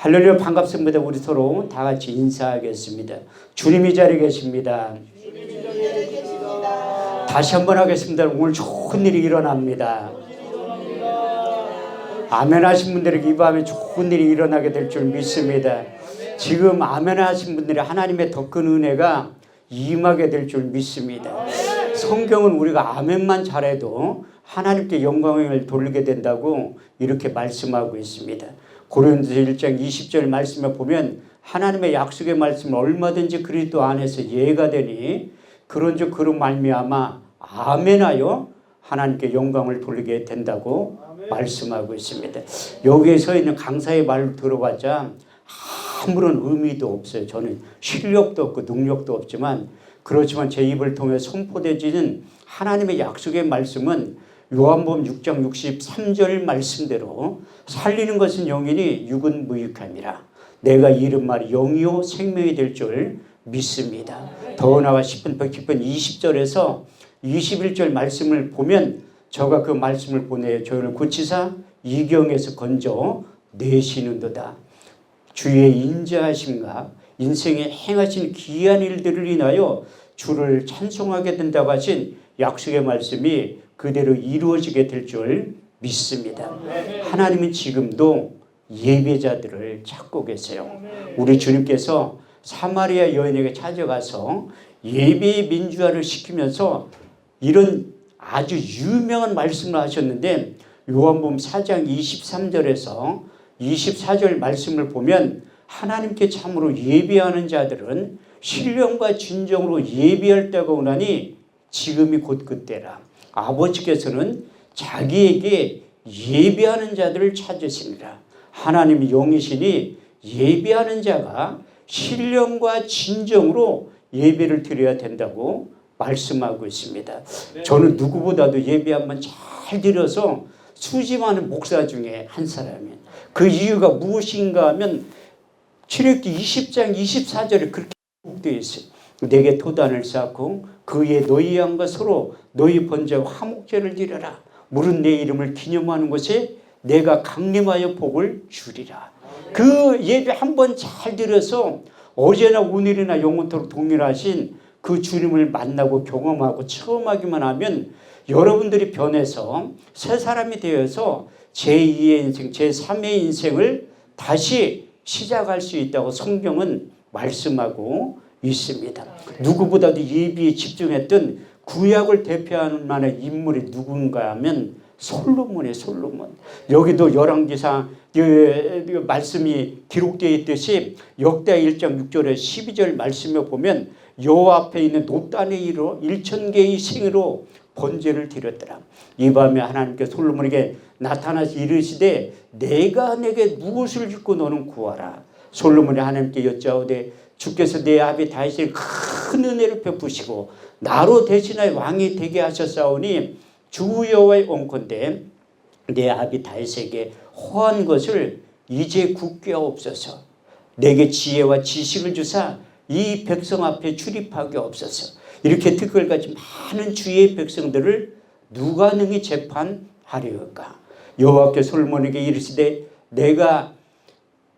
할렐루야, 반갑습니다. 우리 서로 다 같이 인사하겠습니다. 주님이 자리에 계십니다. 다시 한번 하겠습니다. 오늘 좋은 일이 일어납니다. 아멘 하신 분들에게 이 밤에 좋은 일이 일어나게 될 줄 믿습니다. 지금 아멘 하신 분들이 하나님의 더 큰 은혜가 임하게 될 줄 믿습니다. 성경은 우리가 아멘만 잘해도 하나님께 영광을 돌리게 된다고 이렇게 말씀하고 있습니다. 고린도서 1장 20절 말씀에 보면 하나님의 약속의 말씀은 얼마든지 그리스도 안에서 예가 되니 그런즉 그로 말미암아 아멘하여 하나님께 영광을 돌리게 된다고 말씀하고 있습니다. 여기에 서 있는 강사의 말을 들어봤자 아무런 의미도 없어요. 저는 실력도 없고 능력도 없지만 그렇지만 제 입을 통해 선포되지는 하나님의 약속의 말씀은 요한복음 6장 63절 말씀대로 살리는 것은 영이니 육은 무익함이라. 내가 이른 말이 영이요 생명이 될 줄 믿습니다. 더 나아가 10분 20절에서 21절 말씀을 보면 저가 그 말씀을 보내 저를 고치사 이경에서 건져 내시는도다. 주의 인자하심과 인생에 행하신 귀한 일들을 인하여 주를 찬송하게 된다고 하신 약속의 말씀이 그대로 이루어지게 될 줄 믿습니다. 하나님은 지금도 예배자들을 찾고 계세요. 우리 주님께서 사마리아 여인에게 찾아가서 예배의 민주화를 시키면서 이런 아주 유명한 말씀을 하셨는데 요한복음 4장 23절에서 24절 말씀을 보면 하나님께 참으로 예배하는 자들은 신령과 진정으로 예배할 때가 오나니 지금이 곧 그때라. 아버지께서는 자기에게 예배하는 자들을 찾으시니라. 하나님이 영이시니 예배하는 자가 신령과 진정으로 예배를 드려야 된다고 말씀하고 있습니다. 저는 누구보다도 예배 한번 잘 드려서 수집하는 목사 중에 한 사람이에요. 그 이유가 무엇인가 하면 출애굽기 20장 24절에 그렇게 되어 있어요. 내게 도단을 쌓고 그 위에 너희 양과 서로 너희 번제와 화목제를 드려라. 물은 내 이름을 기념하는 곳에 내가 강림하여 복을 주리라. 그 예배 한번 잘 드려서 어제나 오늘이나 영원토록 동일하신 그 주님을 만나고 경험하고 체험하기만 하면 여러분들이 변해서 새 사람이 되어서 제2의 인생, 제3의 인생을 다시 시작할 수 있다고 성경은 말씀하고 있습니다. 누구보다도 예배에 집중했던 구약을 대표하는 만한 인물이 누군가 하면 솔로몬이에요. 솔로몬. 여기도 열왕기상 말씀이 기록되어 있듯이 역대 1장 6절에 12절 말씀에 보면 여호와 앞에 있는 놋단의 이로 1000개의 생으로 번제를 드렸더라. 이 밤에 하나님께 솔로몬에게 나타나서 이르시되 내가 내게 무엇을 줍고 너는 구하라. 솔로몬이 하나님께 여짜오되 주께서 내 아비 다윗에게 큰 은혜를 베푸시고 나로 대신하여 왕이 되게 하셨사오니 주 여호와의 원컨대 내 아비 다윗에게 허한 것을 이제 굳게 하옵소서. 내게 지혜와 지식을 주사 이 백성 앞에 출입하게 없어서. 이렇게 특권을 가진 많은 주의 백성들을 누가 능히 재판하리까. 여호와께 솔로몬에게 이르시되 내가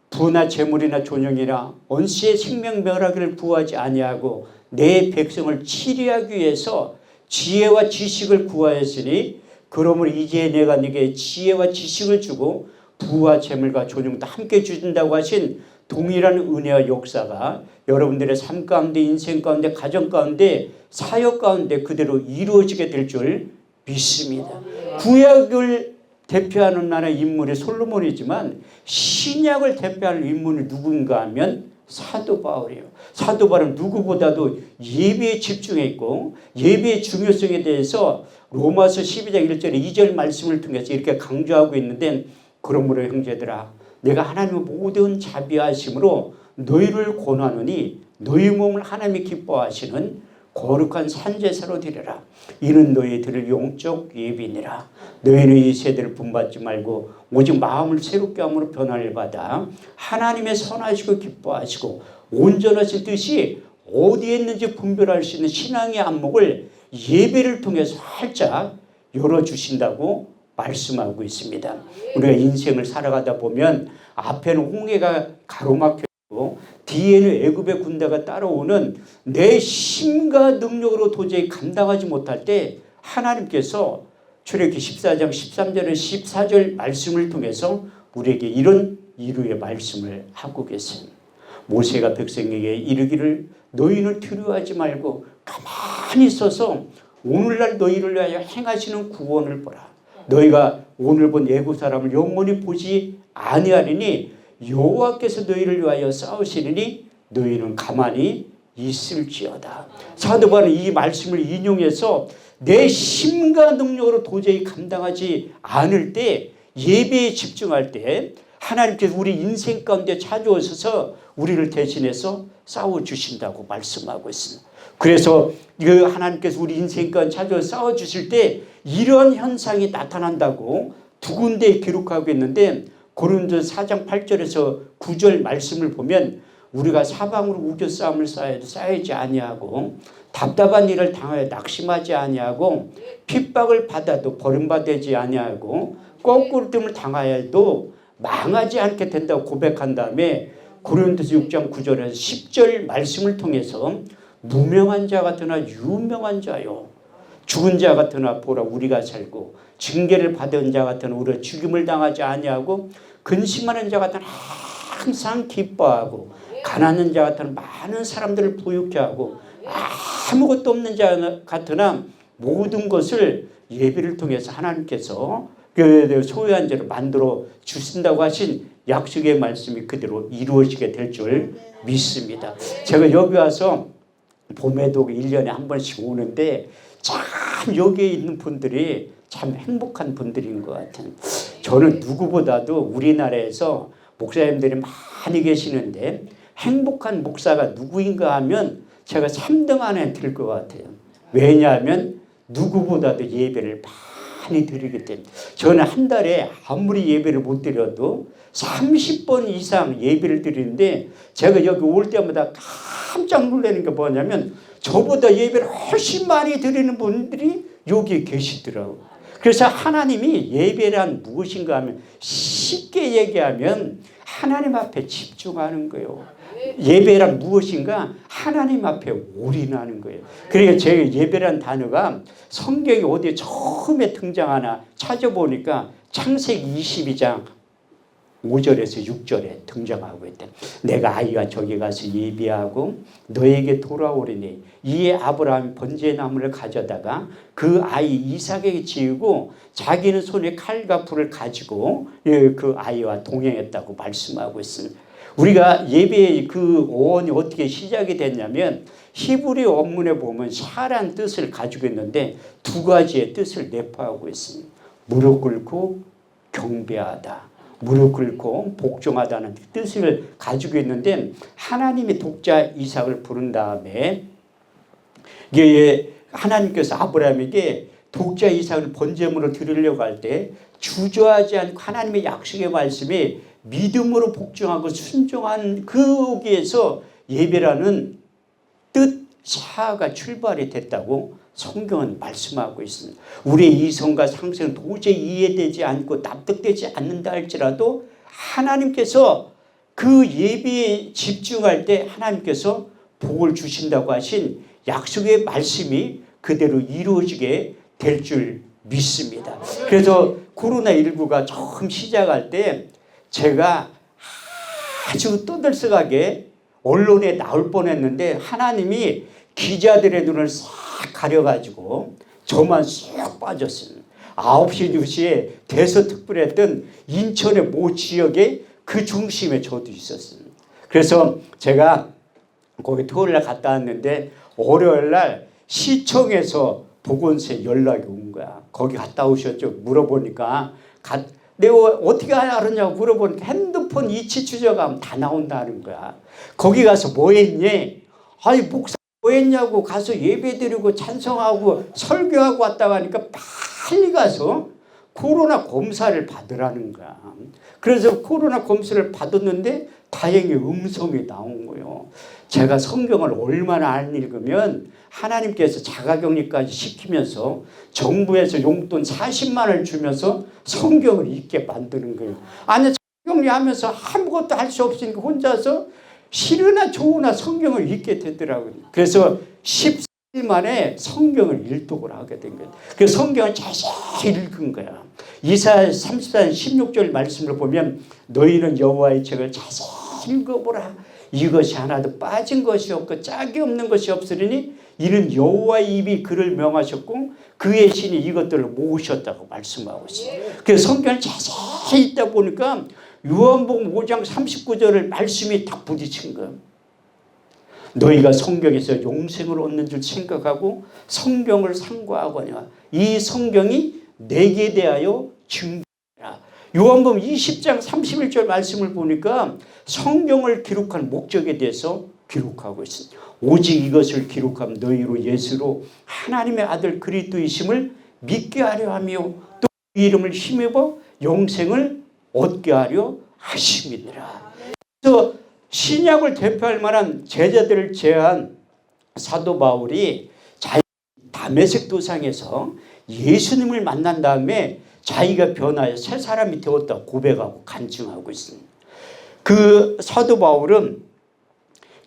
부나 재물이나 존영이나 원수의 생명 멸하기를 구하지 아니하고 내 백성을 치리하기 위해서 지혜와 지식을 구하였으니 그러므로 이제 내가 네게 지혜와 지식을 주고 부와 재물과 존영도 함께 주신다고 하신 동일한 은혜와 역사가 여러분들의 삶 가운데 인생 가운데 가정 가운데 사역 가운데 그대로 이루어지게 될 줄 믿습니다. 구약을 대표하는 나라의 인물이 솔로몬이지만 신약을 대표하는 인물이 누군가 하면 사도 바울이에요. 사도 바울은 누구보다도 예배에 집중했고 예배의 중요성에 대해서 로마서 12장 1절에 2절 말씀을 통해서 이렇게 강조하고 있는데 그러므로 형제들아 내가 하나님의 모든 자비하심으로 너희를 권하노니 너희 몸을 하나님이 기뻐하시는 거룩한 산제사로 드려라. 이는 너희들을 영적 예비니라. 너희는 이 세대를 분받지 말고 오직 마음을 새롭게 함으로 변화를 받아 하나님의 선하시고 기뻐하시고 온전하신 뜻이 어디에 있는지 분별할 수 있는 신앙의 안목을 예배를 통해서 활짝 열어주신다고 말씀하고 있습니다. 우리가 인생을 살아가다 보면 앞에는 홍해가 가로막혀있고 뒤에는 애굽의 군대가 따라오는 내 힘과 능력으로 도저히 감당하지 못할 때 하나님께서 출애굽기 14장 13절에 14절 말씀을 통해서 우리에게 이런 이루의 말씀을 하고 계십니다. 모세가 백성에게 이르기를 너희는 두려워하지 말고 가만히 있어서 오늘날 너희를 위하여 행하시는 구원을 보라. 너희가 오늘 본 애굽 사람을 영원히 보지 아니하리니 여호와께서 너희를 위하여 싸우시리니 너희는 가만히 있을지어다. 사도 바울은 이 말씀을 인용해서 내 힘과 능력으로 도저히 감당하지 않을 때 예배에 집중할 때 하나님께서 우리 인생 가운데 찾아오셔서 우리를 대신해서 싸워주신다고 말씀하고 있습니다. 그래서 그 하나님께서 우리 인생 가운데 찾아와서 싸워주실 때 이런 현상이 나타난다고 두 군데에 기록하고 있는데 고린도서 4장 8절에서 9절 말씀을 보면 우리가 사방으로 우겨싸움을 쌓아도 쌓이지 아니하고 답답한 일을 당하여 낙심하지 아니하고 핍박을 받아도 버림받지 아니하고 거꾸로 뜸을 당하여도 망하지 않게 된다고 고백한 다음에 고린도서 6장 9절에서 10절 말씀을 통해서 무명한 자 같으나 유명한 자요 죽은 자 같으나 보라 우리가 살고 징계를 받은 자 같으나 우리가 죽임을 당하지 아니하고 근심하는 자 같으나 항상 기뻐하고 가난한 자 같으나 많은 사람들을 부유케 하고 아무것도 없는 자 같으나 모든 것을 예배를 통해서 하나님께서 소유한 대로 만들어 주신다고 하신 약속의 말씀이 그대로 이루어지게 될 줄 믿습니다. 제가 여기 와서 봄에도 1년에 한 번씩 오는데 참 여기에 있는 분들이 참 행복한 분들인 것 같아요. 저는 누구보다도 우리나라에서 목사님들이 많이 계시는데 행복한 목사가 누구인가 하면 제가 3등 안에 들 것 같아요. 왜냐하면 누구보다도 예배를 많이 드리기 때문에. 저는 한 달에 아무리 예배를 못 드려도 30번 이상 예배를 드리는데 제가 여기 올 때마다 깜짝 놀라는 게 뭐냐면 저보다 예배를 훨씬 많이 드리는 분들이 여기 계시더라고요. 그래서 하나님이 예배란 무엇인가 하면 쉽게 얘기하면 하나님 앞에 집중하는 거예요. 예배란 무엇인가 하나님 앞에 올인하는 거예요. 그러니까 제가 예배란 단어가 성경에 어디에 처음에 등장하나 찾아보니까 창세기 22장 5절에서 6절에 등장하고 있다. 내가 아이와 저기 가서 예배하고 너에게 돌아오리니 이에 아브라함이 번제나무를 가져다가 그 아이 이삭에게 지우고 자기는 손에 칼과 불을 가지고 그 아이와 동행했다고 말씀하고 있습니다. 우리가 예배의 그 오원이 어떻게 시작이 됐냐면 히브리 원문에 보면 샤란 뜻을 가지고 있는데 두 가지의 뜻을 내포하고 있습니다. 무릎 꿇고 경배하다. 무릎 꿇고 복종하다는 뜻을 가지고 있는데 하나님이 독자 이삭을 부른 다음에 하나님께서 아브라함에게 독자 이삭을 번제물로 드리려고 할 때 주저하지 않고 하나님의 약속의 말씀에 믿음으로 복종하고 순종한 거기에서 예배라는 뜻 샤가 출발이 됐다고 성경은 말씀하고 있습니다. 우리의 이성과 상식은 도저히 이해되지 않고 납득되지 않는다 할지라도 하나님께서 그 예배에 집중할 때 하나님께서 복을 주신다고 하신 약속의 말씀이 그대로 이루어지게 될 줄 믿습니다. 그래서 코로나19가 처음 시작할 때 제가 아주 떠들썩하게 언론에 나올 뻔했는데 하나님이 기자들의 눈을 싹 가려가지고 저만 쏙 빠졌어요. 9시 2시에 대서특필했던 인천의 모 지역에 그 중심에 저도 있었어요. 그래서 제가 거기 토요일날 갔다 왔는데 월요일날 시청에서 보건소에 연락이 온 거야. 거기 갔다 오셨죠? 물어보니까 내가 어떻게 알았냐고 물어보니까 핸드폰 이치 추적하면 다 나온다는 거야. 거기 가서 뭐 했니? 아니 목사 뭐 했냐고 가서 예배드리고 찬송하고 설교하고 왔다고 하니까 빨리 가서 코로나 검사를 받으라는 거야. 그래서 코로나 검사를 받았는데 다행히 음성이 나온 거예요. 제가 성경을 얼마나 안 읽으면 하나님께서 자가격리까지 시키면서 정부에서 용돈 40만 원을 주면서 성경을 읽게 만드는 거예요. 아니 성경 정리하면서 아무것도 할 수 없으니까 혼자서 싫으나 좋으나 성경을 읽게 되더라고요. 그래서 10일 만에 성경을 일독을 하게 된 거예요. 그 성경을 자세히 읽은 거야. 이사야 34장 16절 말씀을 보면 너희는 여호와의 책을 자세히 읽어보라. 이것이 하나도 빠진 것이 없고 짝이 없는 것이 없으리니 이는 여호와의 입이 그를 명하셨고 그의 신이 이것들을 모으셨다고 말씀하고 있어요. 그래서 성경을 자세히 읽다 보니까 요한복음 5장 39절을 말씀이 다 부딪힌 거예요. 너희가 성경에서 용생을 얻는 줄 생각하고 성경을 상고하거냐. 이 성경이 내게 대하여 증거하라. 요한복음 20장 31절 말씀을 보니까 성경을 기록한 목적에 대해서 기록하고 있습니다. 오직 이것을 기록함 너희로 예수로 하나님의 아들 그리스도이심을 믿게 하려 하며 또 그 이름을 힘입어 영생을 얻게 하려 하심이니라. 그래서 신약을 대표할 만한 제자들을 제한 사도 바울이 다메섹 도상에서 예수님을 만난 다음에 자기가 변하여 새 사람이 되었다고 고백하고 간증하고 있습니다. 그 사도 바울은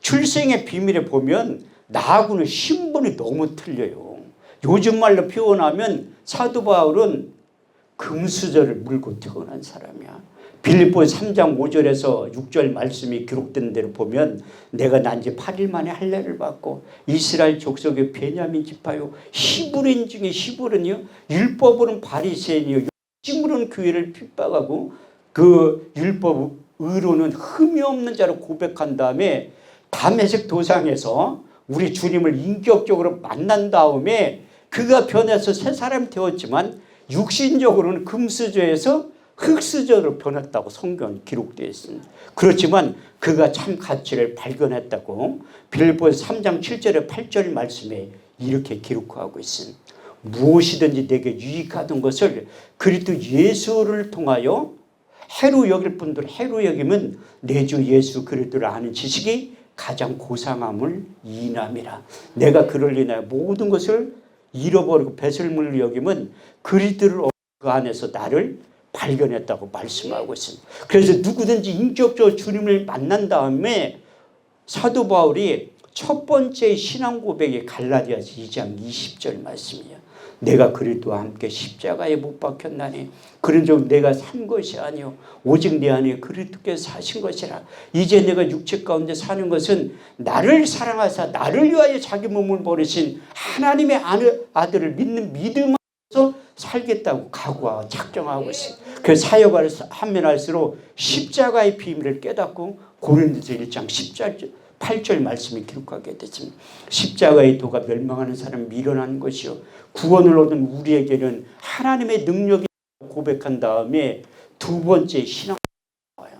출생의 비밀에 보면 나하고는 신분이 너무 틀려요. 요즘 말로 표현하면 사도 바울은 금수저를 물고 태어난 사람이야. 빌립보서 3장 5절에서 6절 말씀이 기록된 대로 보면 내가 난 지 8일 만에 할례를 받고 이스라엘 족속의 베냐민 지파요 히브리인 중에 히브리는요 율법으로는 바리새인이요 욕심으로는 교회를 핍박하고 그 율법 의로는 흠이 없는 자로 고백한 다음에 다메섹 도상에서 우리 주님을 인격적으로 만난 다음에 그가 변해서 새 사람이 되었지만 육신적으로는 금수저에서 흙수저로 변했다고 성경에 기록되어 있습니다. 그렇지만 그가 참 가치를 발견했다고 빌립보서 3장 7절에 8절 말씀에 이렇게 기록하고 있습니다. 무엇이든지 내게 유익하던 것을 그리스도 예수를 통하여 해로 여길 분들 해로 여기면 내 주 예수 그리스도를 아는 지식이 가장 고상함을 이남이라. 내가 그를 인하여 모든 것을 잃어버리고 배설물을 여기면 그리스도를 그 안에서 나를 발견했다고 말씀하고 있습니다. 그래서 누구든지 인격적으로 주님을 만난 다음에 사도 바울이 첫 번째 신앙 고백이 갈라디아서 2장 20절 말씀이에요. 내가 그리스도와 함께 십자가에 못 박혔나니 그런즉 내가 산 것이 아니요 오직 내 안에 그리스도께서 사신 것이라. 이제 내가 육체 가운데 사는 것은 나를 사랑하사 나를 위하여 자기 몸을 버리신 하나님의 아들을 믿는 믿음으로서 살겠다고 각오하고 작정하고 있습니다. 그 사역을 하면 할수록 십자가의 비밀을 깨닫고 고린도서 1장 8절 말씀이 기록하게 됐습니다. 십자가의 도가 멸망하는 사람이 밀어난 것이요 구원을 얻은 우리에게는 하나님의 능력이 고백한 다음에 두 번째 신앙 나와요.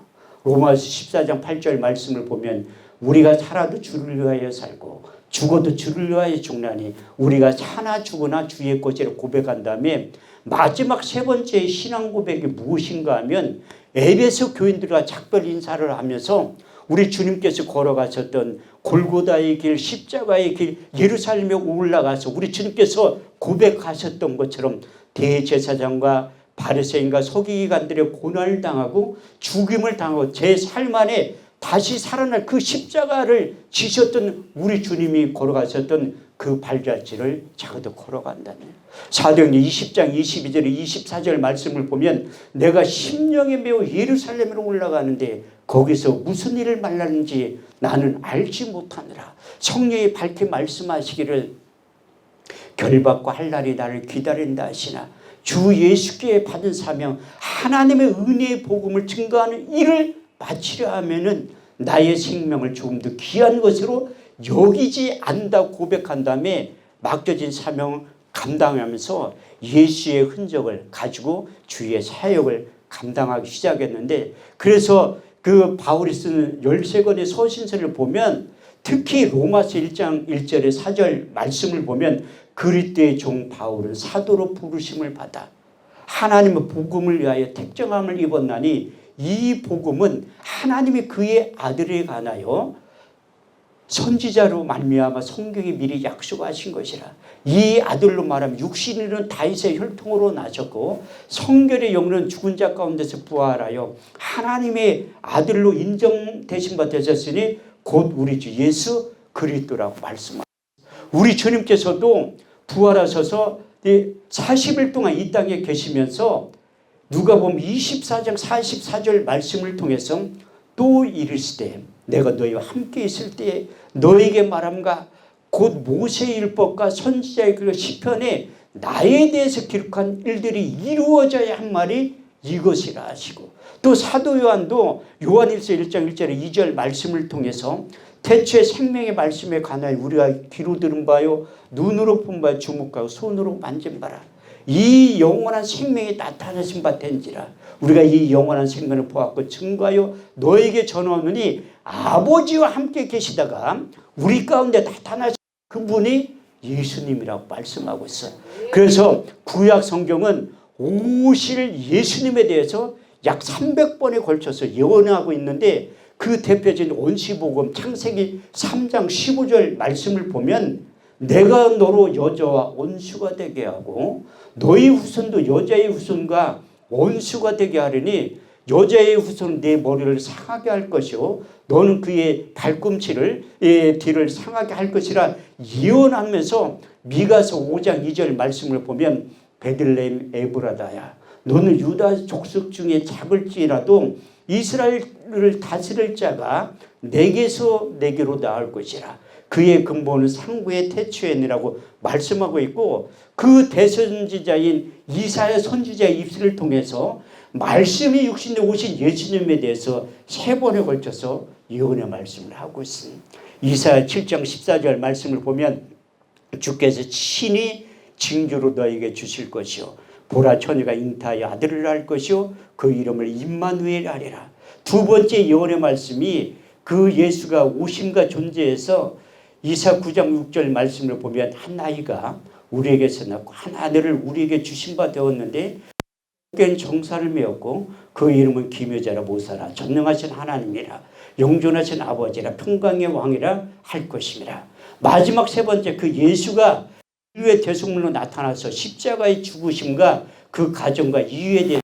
로마서 14장 8절 말씀을 보면 우리가 살아도 주를 위하여 살고 죽어도 주를 위하여 죽나니 우리가 사나 죽으나 주의 것이라 고백한 다음에 마지막 세 번째 신앙 고백이 무엇인가 하면 에베소 교인들과 작별 인사를 하면서 우리 주님께서 걸어가셨던 골고다의 길, 십자가의 길, 예루살렘에 올라가서 우리 주님께서 고백하셨던 것처럼 대제사장과 바리새인과 서기관들의 고난을 당하고 죽임을 당하고 제 삶 안에 다시 살아날 그 십자가를 지셨던 우리 주님이 걸어가셨던 그 발자취를 자기도 걸어간다는 사도행전 20장 22절 24절 말씀을 보면 내가 심령에 매우 예루살렘으로 올라가는데 거기서 무슨 일을 만나는지 나는 알지 못하느라. 성령이 밝게 말씀하시기를 결박과 할 날이 나를 기다린다 하시나 주 예수께 받은 사명 하나님의 은혜의 복음을 증거하는 일을 마치려 하면은 나의 생명을 조금 더 귀한 것으로 여기지 않는다고 고백한 다음에 맡겨진 사명을 감당하면서 예수의 흔적을 가지고 주의 사역을 감당하기 시작했는데 그래서 그 바울이 쓰는 13권의 서신서를 보면 특히 로마서 1장 1절의 4절 말씀을 보면 그리스도의 종 바울은 사도로 부르심을 받아 하나님의 복음을 위하여 택정함을 입었나니 이 복음은 하나님이 그의 아들에 관하여 선지자로 말미암아 성경이 미리 약속하신 것이라. 이 아들로 말하면 육신이는 다윗의 혈통으로 나셨고 성결의 영은 죽은 자 가운데서 부활하여 하나님의 아들로 인정되신 바 되셨으니 곧 우리 주 예수 그리스도라고 말씀합니다. 우리 주님께서도 부활하셔서 40일 동안 이 땅에 계시면서 누가복음 24장 44절 말씀을 통해서 또 이르시되 내가 너희와 함께 있을 때에 너에게 말함과 곧 모세의 율법과 선지자의 그 시편에 나에 대해서 기록한 일들이 이루어져야 한 말이 이것이라 하시고, 또 사도 요한도 요한일서 1장 1절에 2절 말씀을 통해서 태초에 생명의 말씀에 관하여 우리가 귀로 들은 바요 눈으로 본 바 주목하고 손으로 만진 바라. 이 영원한 생명이 나타나신 바 된지라. 우리가 이 영원한 생명을 보았고 증거하여 너에게 전하노니 아버지와 함께 계시다가 우리 가운데 나타나신 그분이 예수님이라고 말씀하고 있어요. 그래서 구약 성경은 오실 예수님에 대해서 약 300번에 걸쳐서 예언하고 있는데, 그 대표적인 온시복음 창세기 3장 15절 말씀을 보면 내가 너로 여자와 온수가 되게 하고 너희 후손도 여자의 후손과 온수가 되게 하리니 여자의 후손은 내 머리를 상하게 할 것이요 너는 그의 발꿈치를 뒤를 상하게 할 것이라 예언하면서 미가서 5장 2절 말씀을 보면 베들레헴 에브라다야 너는 유다 족속 중에 작을지라도 이스라엘을 다스릴 자가 내게서 내게로 나올 것이라. 그의 근본은 상구의 태초에니라고 말씀하고 있고, 그 대선지자인 이사야 선지자의 입술을 통해서 말씀이 육신에 오신 예수님에 대해서 3번에 걸쳐서 예언의 말씀을 하고 있습니다. 이사야 7장 14절 말씀을 보면 주께서 친히 징조로 너에게 주실 것이요 보라 처녀가 잉타하여 아들을 낳을 것이요 그 이름을 임마누엘 하리라. 두 번째 예언의 말씀이 그 예수가 오심과 존재에서 이사 9장 6절 말씀을 보면 한 아이가 우리에게서 낳고 한 아들을 우리에게 주신 바 되었는데 그는 정사를 메었고 그 이름은 기묘자라 모사라 전능하신 하나님이라 영존하신 아버지라 평강의 왕이라 할 것임이라. 마지막 세 번째 그 예수가 인류의 대속물로 나타나서 십자가의 죽으심과 그 가정과 이유에 대해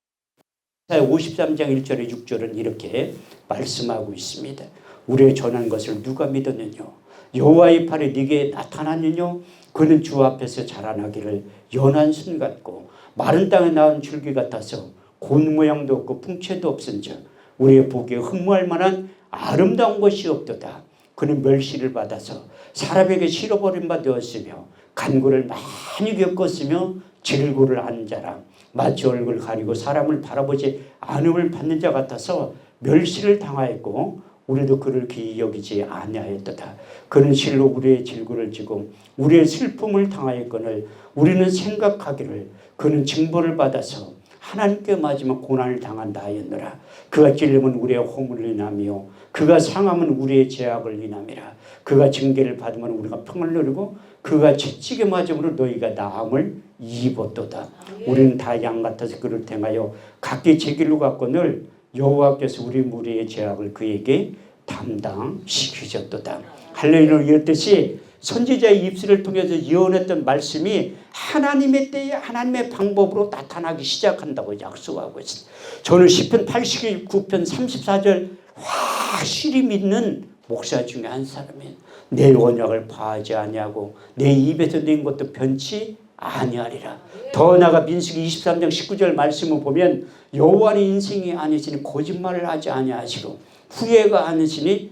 53장 1절에 6절은 이렇게 말씀하고 있습니다. 우리의 전한 것을 누가 믿었느냐? 여호와의 팔에 네게 나타났느냐? 그는 주 앞에서 자라나기를 연한 순 같고 마른 땅에 나온 줄기 같아서 곤 모양도 없고 풍채도 없은즉 우리의 보기에 흠모할 만한 아름다운 것이 없도다. 그는 멸시를 받아서 사람에게 실어버린 바 되었으며 간고를 많이 겪었으며 질고를 하는 자라. 마치 얼굴 가리고 사람을 바라보지 않음을 받는 자 같아서 멸시를 당하였고 우리도 그를 귀히 여기지 아니하였도다. 그는 실로 우리의 질고를 지고 우리의 슬픔을 당하였거늘 우리는 생각하기를 그는 징벌을 받아서 하나님께 맞으면 고난을 당한다 하였노라. 그가 찔림은 우리의 허물을 인하며 그가 상함은 우리의 죄악을 인함이라. 그가 징계를 받으면 우리가 평을 누리고 그가 채찍에 맞음으로 너희가 나음을 입었도다. 우리는 다 양 같아서 그를 행하여 각기 제 길로 갔거늘 여호와께서 우리 무리의 죄악을 그에게 담당시키셨도다. 할렐루야. 이렇듯이 선지자의 입술을 통해서 예언했던 말씀이 하나님의 때에 하나님의 방법으로 나타나기 시작한다고 약속하고 있습니다. 저는 시편 89편 34절 확실히 믿는 목사 중에 한 사람이에요. 내 언약을 파하지 아니하고 내 입에서 낸 것도 변치 아니하리라. 더 나아가 민수기 23장 19절 말씀을 보면 여호와는 인생이 아니시니 거짓말을 하지 아니하시고 후회가 아니시니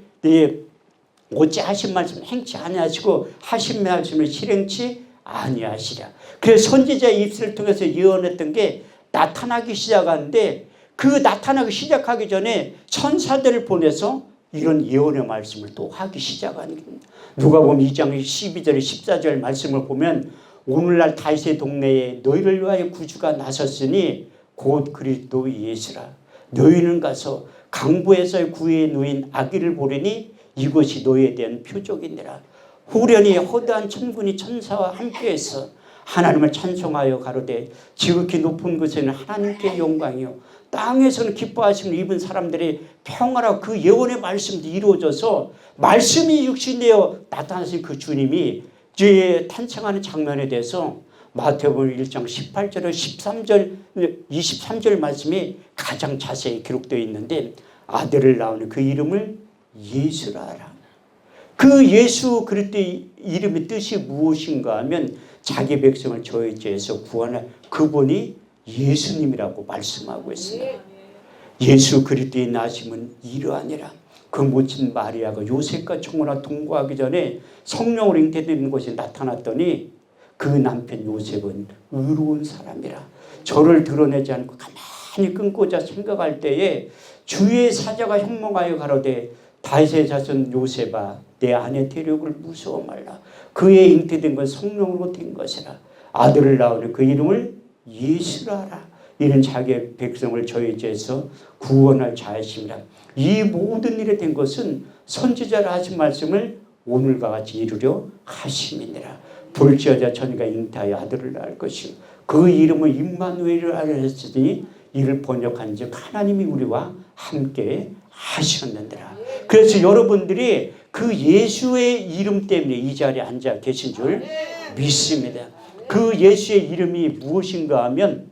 어찌 하신 말씀 행치 아니하시고 하신 말씀을 실행치 아니하시랴. 그래서 선지자의 입술을 통해서 예언했던 게 나타나기 시작하는데, 그 나타나기 시작하기 전에 천사들을 보내서 이런 예언의 말씀을 또 하기 시작하는 겁니다. 누가복음 2장 12절 14절 말씀을 보면 오늘날 다윗의 동네에 너희를 위하여 구주가 나섰으니 곧 그리스도 예수라. 너희는 가서 강부에서의 구에 누인 아기를 보리니 이것이 너희에 대한 표적이니라. 후련히 허다한 천군이 천사와 함께해서 하나님을 찬송하여 가로되 지극히 높은 곳에는 하나님께 영광이요 땅에서는 기뻐하심을 입은 사람들의 평화라. 그 예언의 말씀도 이루어져서 말씀이 육신되어 나타나신 그 주님이 이제 탄생하는 장면에 대해서 마태복음 1장 18절에 13절 23절 말씀이 가장 자세히 기록되어 있는데 아들을 낳은 그 이름을 예수라 하라. 그 예수 그리스도의 이름의 뜻이 무엇인가 하면 자기 백성을 저의 죄에서 구원할 그분이 예수님이라고 말씀하고 있습니다. 예수 그리스도의 나심은 이러하니라. 그 모친 마리아가 요셉과 청혼하 동거하기 전에 성령으로 잉태되는 것이 나타났더니 그 남편 요셉은 의로운 사람이라. 저를 드러내지 않고 가만히 끊고자 생각할 때에 주의 사자가 현몽하여 가로되 다윗의 자손 요셉아 내 아내 대력을 무서워 말라. 그의 잉태된 건 성령으로 된 것이라. 아들을 낳으니 그 이름을 예수라 하라. 이는 자기의 백성을 저희 죄에서 구원할 자이심이라. 이 모든 일에 된 것은 선지자라 하신 말씀을 오늘과 같이 이루려 하심이니라. 볼지어다 처녀가 잉태하여 아들을 낳을 것이요 그 이름을 임마누엘이라 하였으니 이를 번역한 즉 하나님이 우리와 함께 하셨느니라. 그래서 여러분들이 그 예수의 이름 때문에 이 자리에 앉아 계신 줄 믿습니다. 그 예수의 이름이 무엇인가 하면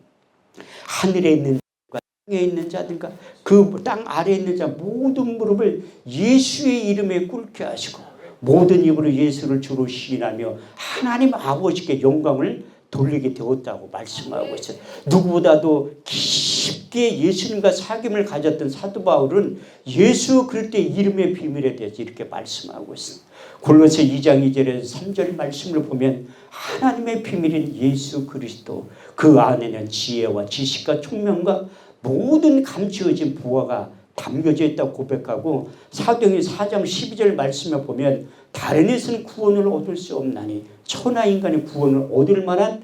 하늘에 있는 자들과 땅에 있는 자들과 그 땅 아래에 있는 자 모든 무릎을 예수의 이름에 꿇게 하시고 모든 입으로 예수를 주로 시인하며 하나님 아버지께 영광을 돌리게 되었다고 말씀하고 있어요. 누구보다도 깊게 예수님과 사귐을 가졌던 사도 바울은 예수 그리스도의 이름의 비밀에 대해서 이렇게 말씀하고 있습니다. 골로새 2장 2절에서 3절 말씀을 보면 하나님의 비밀인 예수 그리스도 그 안에는 지혜와 지식과 총명과 모든 감추어진 보화가 담겨져 있다고 고백하고 사도행전 4장 12절 말씀에 보면 다른 데서는 구원을 얻을 수 없나니 천하 인간의 구원을 얻을 만한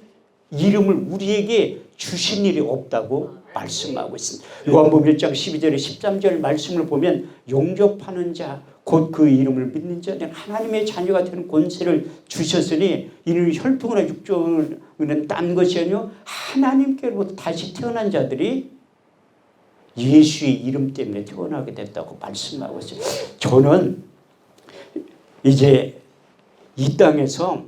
이름을 우리에게 주신 일이 없다고 말씀하고 있습니다. 요한복음 1장 12절에 13절 말씀을 보면 용접하는 자 곧 그 이름을 믿는 자는 하나님의 자녀가 되는 권세를 주셨으니 이는 혈통이나 육종은 딴 것이 아니요 하나님께로부터 다시 태어난 자들이 예수의 이름 때문에 태어나게 됐다고 말씀하고 있어요. 저는 이제 이 땅에서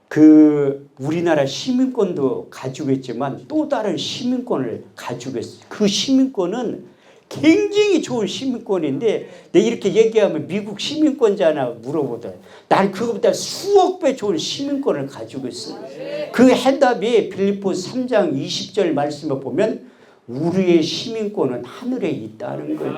그 우리나라 시민권도 가지고 있지만 또 다른 시민권을 가지고 있어요. 그 시민권은 굉장히 좋은 시민권인데 내가 이렇게 얘기하면 미국 시민권자나 물어보더라고요. 난 그것보다 수억 배 좋은 시민권을 가지고 있어요. 그 해답이 빌립보서 3장 20절 말씀에 보면 우리의 시민권은 하늘에 있다는 거예요.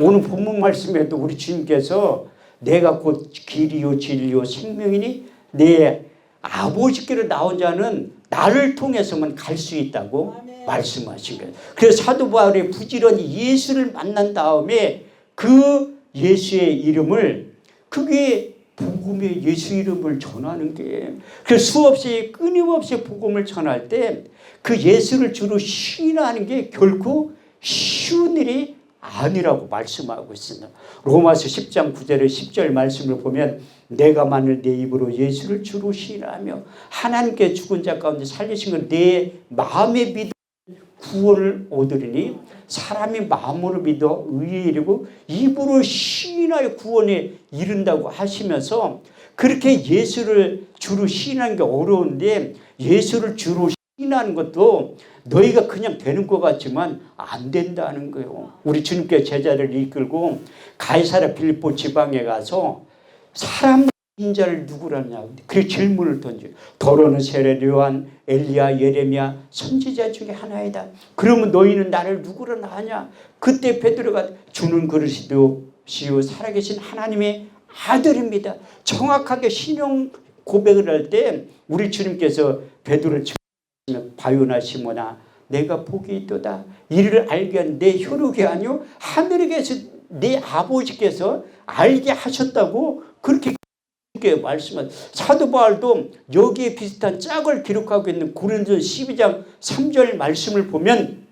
오늘 본문 말씀에도 우리 주님께서 내가 곧 길이요 진리요 생명이니 내 아버지께로 나온 자는 나를 통해서만 갈 수 있다고 말씀하신 거예요. 그래서 사도 바울이 부지런히 예수를 만난 다음에 그 예수의 이름을 그게 복음의 예수 이름을 전하는 게 그래서 수없이 끊임없이 복음을 전할 때 그 예수를 주로 시인하는 게 결코 쉬운 일이 아니라고 말씀하고 있습니다. 로마서 10장 9절에 10절 말씀을 보면 내가 만일 내 입으로 예수를 주로 시인하며 하나님께 죽은 자 가운데 살리신 건 내 마음에 믿어 구원을 얻으리니 사람이 마음으로 믿어 의에 이르고 입으로 시인하여 구원에 이른다고 하시면서 그렇게 예수를 주로 시인하는 게 어려운데 예수를 주로 시인하는 것도 너희가 그냥 되는 것 같지만 안 된다는 거예요. 우리 주님께 제자를 이끌고 가이사랴 빌립보 지방에 가서 사람 인자를 누구라냐 그 질문을 던져요. 더러는 세례 요한 엘리야 예레미야 선지자 중에 하나이다. 그러면 너희는 나를 누구로 하냐. 그때 베드로가 주는 그리스도시요 살아계신 하나님의 아들입니다. 정확하게 신용 고백을 할 때 우리 주님께서 베드로를 바요나 시모나 내가 복이 있도다. 이를 알게 한 내 혈육이 아니요 하늘에 계신 내 아버지께서 알게 하셨다고 그렇게 말씀한 사도 바울도 여기에 비슷한 짝을 기록하고 있는 고린도전 12장 3절 말씀을 보면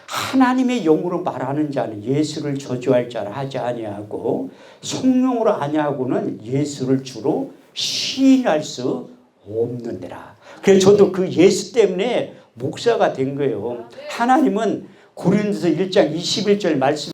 하나님의 영으로 말하는 자는 예수를 저주할 자라 하지 아니하고 성령으로 아니하고는 예수를 주로 시인할 수 없느니라. 그래서 저도 그 예수 때문에 목사가 된 거예요. 하나님은 고린도서 1장 21절 말씀은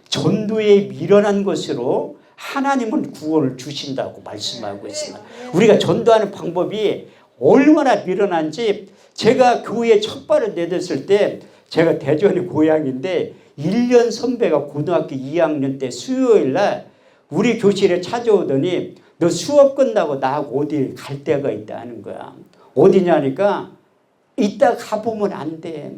전도에 미련한 것으로 하나님은 구원을 주신다고 말씀하고 있습니다. 우리가 전도하는 방법이 얼마나 미련한지, 제가 교회에 첫 발을 내딛을 때, 제가 대전이 고향인데 1년 선배가 고등학교 2학년 때 수요일 날 우리 교실에 찾아오더니 너 수업 끝나고 나하고 어디 갈 데가 있다는 거야. 어디냐니까 이따 가보면 안 돼.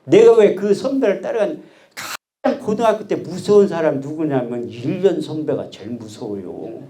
내가 왜 그 선배를 따라간, 가장 고등학교 때 무서운 사람 누구냐면 1년 선배가 제일 무서워요.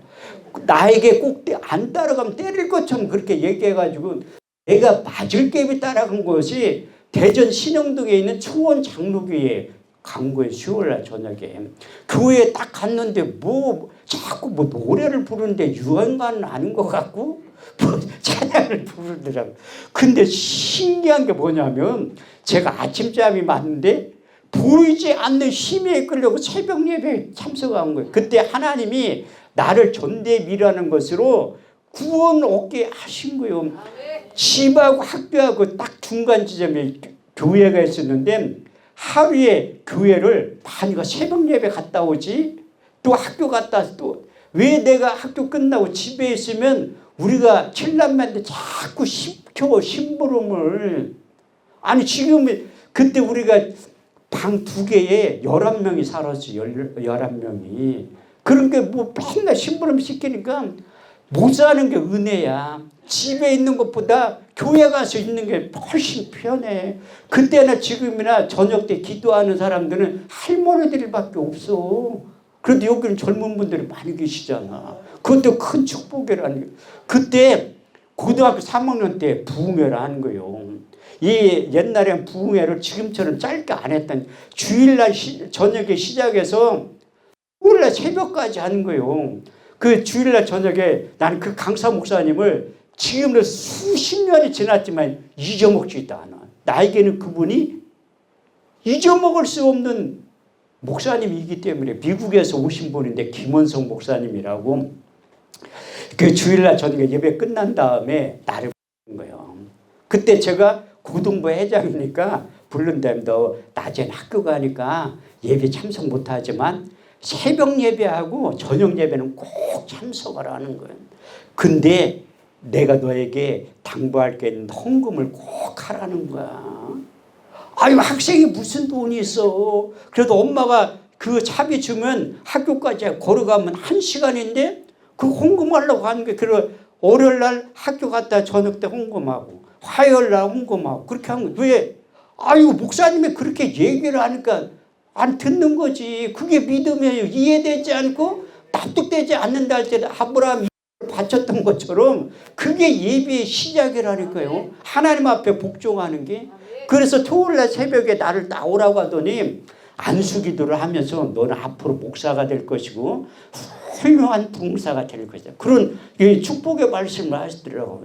나에게 꼭 안 따라가면 때릴 것처럼 그렇게 얘기해가지고 내가 맞을 갭이 따라간 것이 대전 신영동에 있는 초원 장로교회에 간 거예요. 수요일날 저녁에. 교회에 딱 갔는데 뭐 자꾸 뭐 노래를 부르는데 유행가는 아닌 것 같고 뭐 찬양을 부르더라고요. 근데 신기한 게 뭐냐면 제가 아침잠이 맞는데 보이지 않는 힘에 이끌려고 새벽 예배에 참석한 거예요. 그때 하나님이 나를 전대미라는 것으로 구원 얻게 하신 거예요. 집하고 학교하고 딱 중간 지점에 교회가 있었는데 하루에 교회를 다니가 새벽 예배 갔다 오지, 또 학교 갔다 와서 또 왜 내가 학교 끝나고 집에 있으면 우리가 칠남매인데 자꾸 시켜 심부름을. 아니 지금 그때 우리가 방 2개에 11명이 살았지. 11명이. 그러니까 뭐 맨날 심부름 시키니까 못 사는 게 은혜야. 집에 있는 것보다 교회 가서 있는 게 훨씬 편해. 그때나 지금이나 저녁 때 기도하는 사람들은 할머니들밖에 없어. 그런데 여기는 젊은 분들이 많이 계시잖아. 그것도 큰 축복이라는 게. 그때 고등학교 3학년 때 부흥회를 하는 거예요. 이 옛날엔 부흥회를 지금처럼 짧게 안 했던, 주일날 저녁에 시작해서 토요일날 새벽까지 하는 거예요. 그 주일날 저녁에 나는 그 강사 목사님을 지금은 수십 년이 지났지만 잊어먹지도 않아. 나에게는 그분이 잊어먹을 수 없는 목사님이기 때문에. 미국에서 오신 분인데 김원성 목사님이라고. 그 주일날 저녁에 예배 끝난 다음에 나를 부른 거예요. 그때 제가 고등부 회장이니까 부른 다음에 너 낮엔 학교 가니까 예배 참석 못하지만 새벽 예배하고 저녁 예배는 꼭 참석을 하는 거예요. 근데 내가 너에게 당부할 게 있는데 헌금을 꼭 하라는 거야. 아유, 학생이 무슨 돈이 있어. 그래도 엄마가 그 차비 주면 학교까지 걸어가면 1시간인데 그 헌금하려고 하는 게, 그리고 월요일날 학교 갔다 저녁 때 헌금하고 화요일날 헌금하고 그렇게 하는 거야. 왜? 아유, 목사님이 그렇게 얘기를 하니까 안 듣는 거지. 그게 믿음이에요. 이해되지 않고 납득되지 않는다 할 때 아브라함이 바쳤던 것처럼 그게 예배의 시작이라니까요. 하나님 앞에 복종하는 게. 그래서 토요일날 새벽에 나를 나오라고 하더니 안수기도를 하면서 너는 앞으로 목사가 될 것이고 훌륭한 부흥사가 될 것이다. 그런 축복의 말씀을 하시더라고요.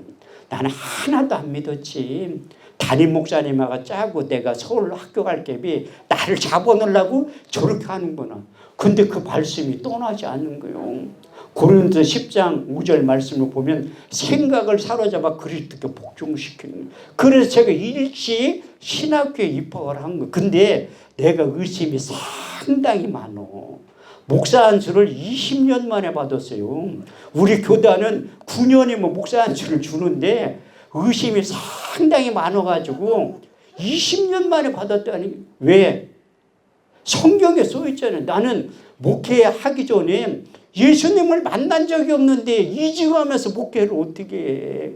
나는 하나도 안 믿었지. 담임 목사님하고 짜고 내가 서울로 학교 갈 갭이 나를 잡아놓으려고 저렇게 하는구나. 근데 그 말씀이 떠나지 않는 거예요. 고린도서 10장 5절 말씀을 보면 생각을 사로잡아 그리스도께 복종시키는 거예요. 그래서 제가 일찍 신학교에 입학을 한 거예요. 근데 내가 의심이 상당히 많어. 목사 안수를 20년 만에 받았어요. 우리 교단은 9년이면 목사 안수를 주는데 의심이 상당히 많아가지고 20년 만에 받았다니. 왜? 성경에 써있잖아요. 나는 목회하기 전에 예수님을 만난 적이 없는데 이직하면서 목회를 어떻게 해.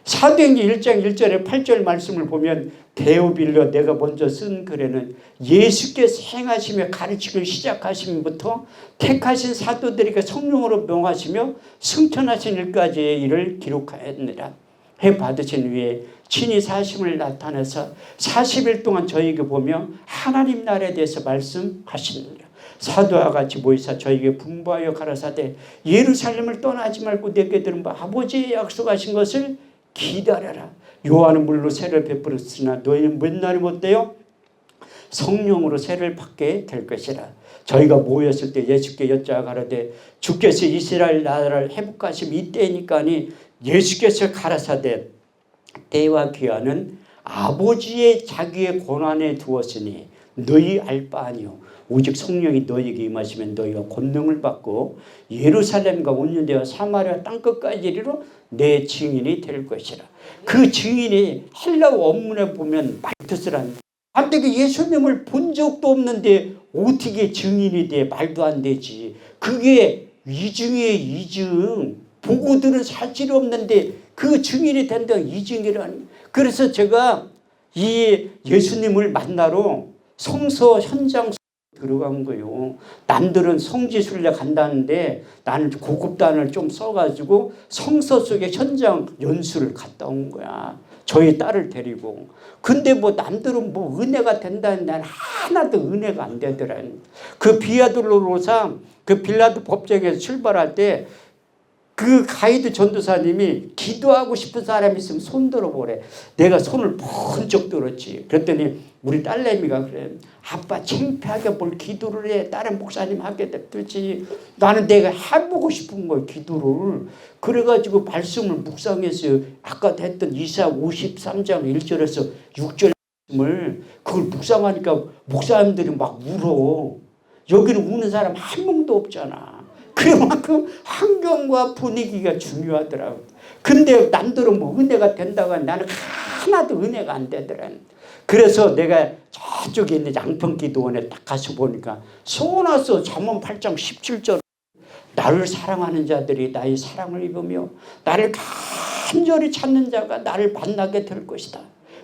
사도행전 1장 1절에 8절 말씀을 보면 데오빌로 내가 먼저 쓴 글에는 예수께서 행하시며 가르치기 시작하심부터 택하신 사도들에게 성령으로 명하시며 승천하신 일까지의 일을 기록하였느라. 해 받으신 후에 친히 사심을 나타내서 40일 동안 저에게 보며 하나님 나라에 대해서 말씀하시느니라. 사도와 같이 모이사 저에게 분부하여 가라사대 예루살렘을 떠나지 말고 내게 들은 바 아버지의 약속하신 것을 기다려라. 요한은 물로 세를 베풀었으나 너희는 몇 날이 못되어 성령으로 세를 받게 될 것이라. 저희가 모였을 때 예수께 여짜가 가라되 주께서 이스라엘 나라를 회복하심 이때니까니 예수께서 가라사대 때와 기한은 아버지의 자기의 권한에 두었으니 너희 알 바 아니요 오직 성령이 너희에게 임하시면 너희가 권능을 받고 예루살렘과 온 유대와 사마리아 땅끝까지 이르러 내 증인이 될 것이라. 그 증인이 헬라어 원문에 보면 말뜻을 하는 안되게 예수님을 본 적도 없는데 어떻게 증인이 돼? 말도 안 되지. 그게 이증이에요. 이증. 보고들은 사실이 없는데 그 증인이 된다. 이증이라는. 그래서 제가 이 예수님을 만나러 성서 현장 들어간 거예요. 남들은 성지순례 간다는데 나는 고급단을 좀 써가지고 성서 속의 현장 연수를 갔다 온 거야. 저희 딸을 데리고. 근데 뭐 남들은 뭐 은혜가 된다는데 난 하나도 은혜가 안 되더라. 그 비아돌로로사 그 빌라도 법정에서 출발할 때 그 가이드 전도사님이 기도하고 싶은 사람이 있으면 손 들어보래. 내가 손을 번쩍 들었지. 그랬더니 우리 딸내미가 그래. 아빠 창피하게 뭘 기도를 해. 다른 목사님 하게 됐지. 나는 내가 해보고 싶은 거야 기도를. 그래가지고 말씀을 묵상해서 아까 했던 이사 53장 1절에서 6절 말씀을 그걸 묵상하니까 목사님들이 막 울어. 여기는 우는 사람 한 명도 없잖아. 그만큼 환경과 분위기가 중요하더라고. 근데 남들은 뭐 은혜가 된다고 하는데 나는 하나도 은혜가 안 되더라. 그래서 내가 저쪽에 있는 양평기도원에 딱 가서 보니까 소나서 잠언 8장 17절 나를 사랑하는 자들이 나의 사랑을 입으며 나를 간절히 찾는 자가 나를 만나게 될 것이다.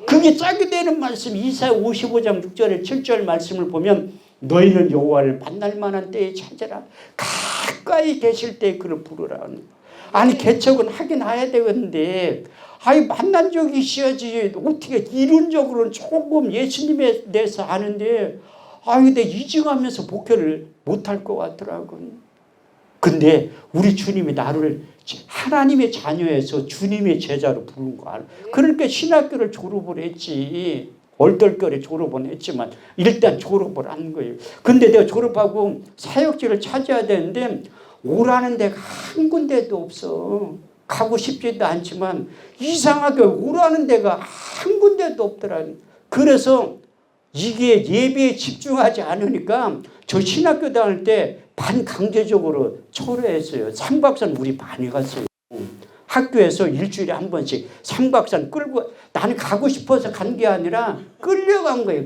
그게 짝이 되는 말씀. 이사야 55장 6절에 7절 말씀을 보면 너희는 여호와를 만날 만한 때에 찾아라. 가까이 계실 때 그를 부르라. 아니 개척은 하긴 해야 되는데 아니 만난 적이 있어야지. 어떻게 이론적으로는 조금 예수님에 대해서 아는데 근데 이증하면서 목회를 못할 것 같더라고. 근데 우리 주님이 나를 하나님의 자녀에서 주님의 제자로 부른 거 알아. 그러니까 신학교를 졸업을 했지. 얼떨결에 졸업은 했지만 일단 졸업을 한 거예요. 근데 내가 졸업하고 사역지를 찾아야 되는데 오라는 데가 한 군데도 없어. 가고 싶지도 않지만 이상하게 오라는 데가 한 군데도 없더라. 그래서 이게 예배에 집중하지 않으니까 저 신학교 다닐 때 반강제적으로 초래했어요. 삼박산 우리 반이 갔어요. 학교에서 일주일에 한 번씩 삼박산 끌고 나는 가고 싶어서 간 게 아니라 끌려간 거예요.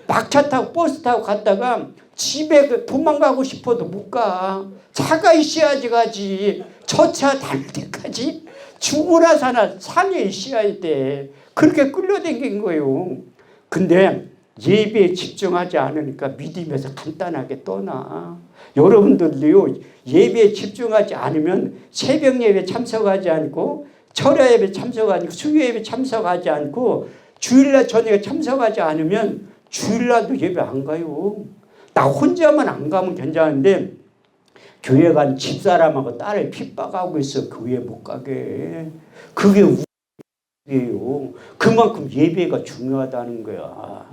막차 타고 버스 타고 갔다가 집에 도망가고 싶어도 못 가. 차가 있어야지 가지. 저 차 다닐 때까지 죽으나 사나 산에 있어야 돼. 그렇게 끌려다닌 거예요. 근데 예배에 집중하지 않으니까 믿음에서 간단하게 떠나. 여러분들도요 예배에 집중하지 않으면 새벽 예배 참석하지 않고 철야 예배 참석하지 않고 수요 예배 참석하지 않고 주일날 저녁에 참석하지 않으면 주일날도 예배 안 가요. 나 혼자만 안 가면 괜찮은데 교회 간 집사람하고 딸을 핍박하고 있어. 교회 못 가게. 그게 우리예요. 그만큼 예배가 중요하다는 거야.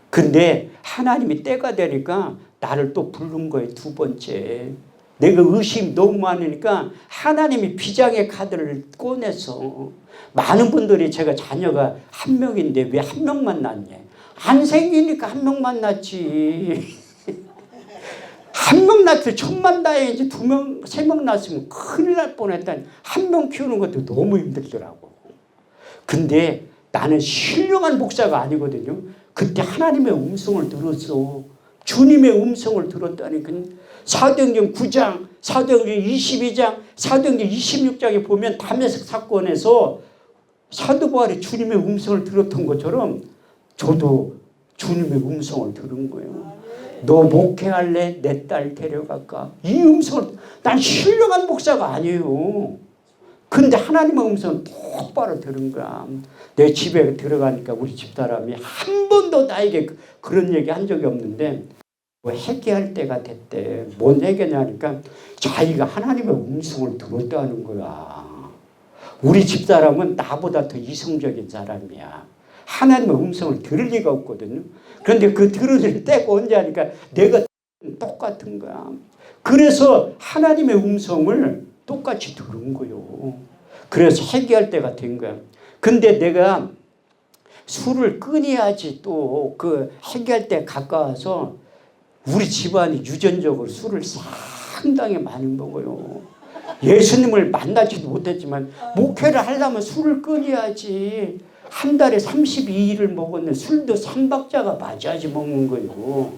근데 하나님이 때가 되니까 나를 또 부른 거예요. 두 번째. 내가 의심이 너무 많으니까 하나님이 비장의 카드를 꺼내서 많은 분들이 제가 자녀가 한 명인데 왜 한 명만 낳냐. 안 생기니까 한 명만 낳지. 한 명 낳고 천만 다행이지 두 명, 세 명 낳았으면 큰일 날 뻔했다니. 한 명 키우는 것도 너무 힘들더라고. 근데 나는 신령한 목사가 아니거든요. 그때 하나님의 음성을 들었어. 주님의 음성을 들었다니까. 사도행전 9장, 사도행전 22장, 사도행전 26장에 보면 다메섹 사건에서 사도 바울이 주님의 음성을 들었던 것처럼 저도 주님의 음성을 들은 거예요. 너 목회할래? 내 딸 데려갈까? 이 음성을. 난 신령한 목사가 아니에요. 근데 하나님의 음성을 똑바로 들은 거야. 내 집에 들어가니까 우리 집사람이 한 번도 나에게 그런 얘기 한 적이 없는데 뭐 회개할 때가 됐대. 뭔 회개냐니까 자기가 하나님의 음성을 들었다는 거야. 우리 집사람은 나보다 더 이성적인 사람이야. 하나님의 음성을 들을 리가 없거든요. 그런데 그 들을 때가 언제 하니까 내가 똑같은 거야. 그래서 하나님의 음성을 똑같이 들은 거요. 그래서 회개할 때가 된 거야. 근데 내가 술을 끊어야지 또 그 해결 때 가까워서 우리 집안이 유전적으로 술을 상당히 많이 먹어요. 예수님을 만나지도 못했지만 목회를 하려면 술을 끊어야지. 한 달에 32일을 먹었는데 술도 3박자가 맞아야지 먹는 거예요.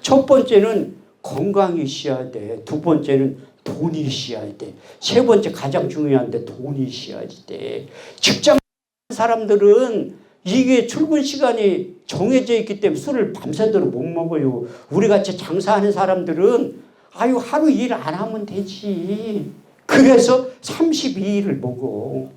첫 번째는 건강이 있어야 돼. 두 번째는 돈이 있어야 돼. 세 번째 가장 중요한데 돈이 있어야 돼. 직장 사람들은 이게 출근 시간이 정해져 있기 때문에 술을 밤새도록 못 먹어요. 우리같이 장사하는 사람들은 아유 하루 일 안 하면 되지. 그래서 32일을 먹어.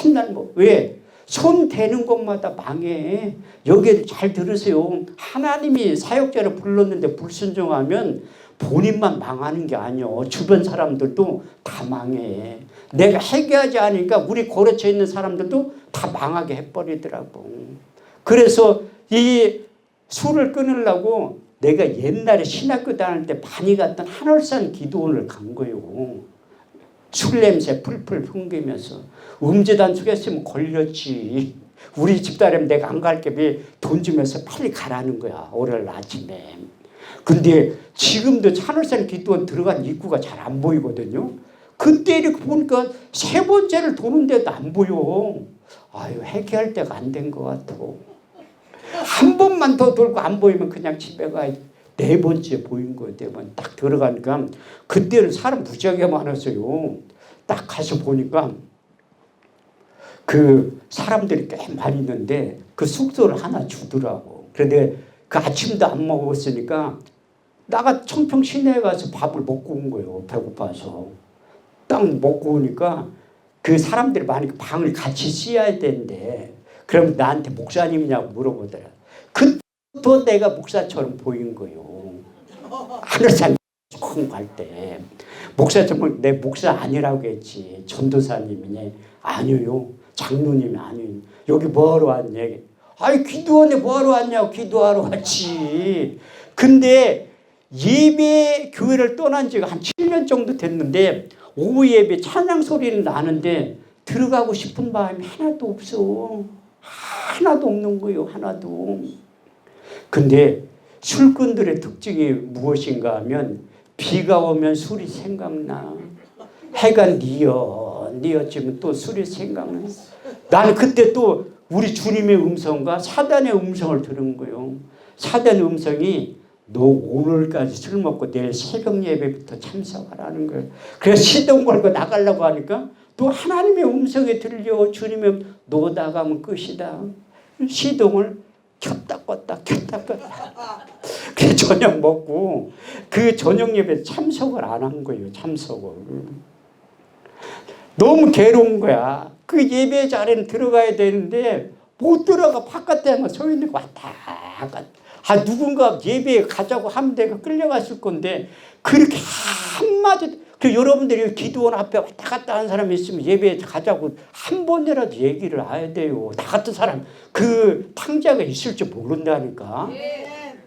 맨날 먹어. 왜? 손 대는 것마다 망해. 여기에 잘 들으세요. 하나님이 사역자를 불렀는데 불순종하면 본인만 망하는 게 아니요. 주변 사람들도 다 망해. 내가 회개하지 않으니까 우리 거래처에 있는 사람들도 다 망하게 해버리더라고. 그래서 이 술을 끊으려고 내가 옛날에 신학교 다닐 때 많이 갔던 한월산 기도원을 간 거예요. 술 냄새 풀풀 풍기면서. 음주단 속였으면 걸렸지. 우리 집사람 내가 안 갈게 왜 돈 주면서 빨리 가라는 거야. 월요일 아침에. 근데 지금도 한월산 기도원 들어간 입구가 잘 안 보이거든요. 그때 이렇게 보니까 세 번째를 도는데도 안 보여. 아유 회개할 때가 안 된 것 같아. 한 번만 더 돌고 안 보이면 그냥 집에 가야지. 네 번째 보인 거예요. 딱 들어가니까 그때는 사람 무지하게 많았어요. 딱 가서 보니까 그 사람들이 꽤 많이 있는데 그 숙소를 하나 주더라고. 그런데 그 아침도 안 먹었으니까 나가 청평 시내에 가서 밥을 먹고 온 거예요. 배고파서. 딱 먹고 오니까 그 사람들이 많으니까 방을 같이 쓰여야 되는데 그럼 나한테 목사님이냐고 물어보더라. 그때부터 내가 목사처럼 보인 거예요. 하늘산 처음 갈 때. 목사처럼 내 목사 아니라고 했지. 전도사님이네. 아니요. 장로님이 아니요. 여기 뭐하러 왔냐. 아이 기도원에 뭐하러 왔냐고. 기도하러 왔지. 근데 예배 교회를 떠난 지가 한 7년 정도 됐는데 오후 예배 찬양 소리는 나는데 들어가고 싶은 마음이 하나도 없어. 하나도 없는 거예요. 하나도. 근데 술꾼들의 특징이 무엇인가 하면 비가 오면 술이 생각나. 해가 뉘어지면 또 술이 생각나. 나는 그때 또 우리 주님의 음성과 사단의 음성을 들은 거예요. 사단의 음성이 너 오늘까지 술 먹고 내일 새벽 예배부터 참석하라는 거예요. 그래서 시동 걸고 나가려고 하니까 또 하나님의 음성에 들려. 주님의 너 나가면 끝이다. 시동을 켰다 껐다 켰다 껐다. 그 저녁 먹고 그 저녁 예배 참석을 안 한 거예요. 참석을. 너무 괴로운 거야. 그 예배 자리는 들어가야 되는데 못 들어가. 바깥에만 서 있는 거 왔다 갔다. 아 누군가 예배에 가자고 하면 내가 끌려갔을 건데 그렇게 한마디 그 여러분들이 기도원 앞에 왔다 갔다 하는 사람이 있으면 예배에 가자고 한 번이라도 얘기를 해야 돼요. 나 같은 사람 그 탕자가 있을지 모른다니까.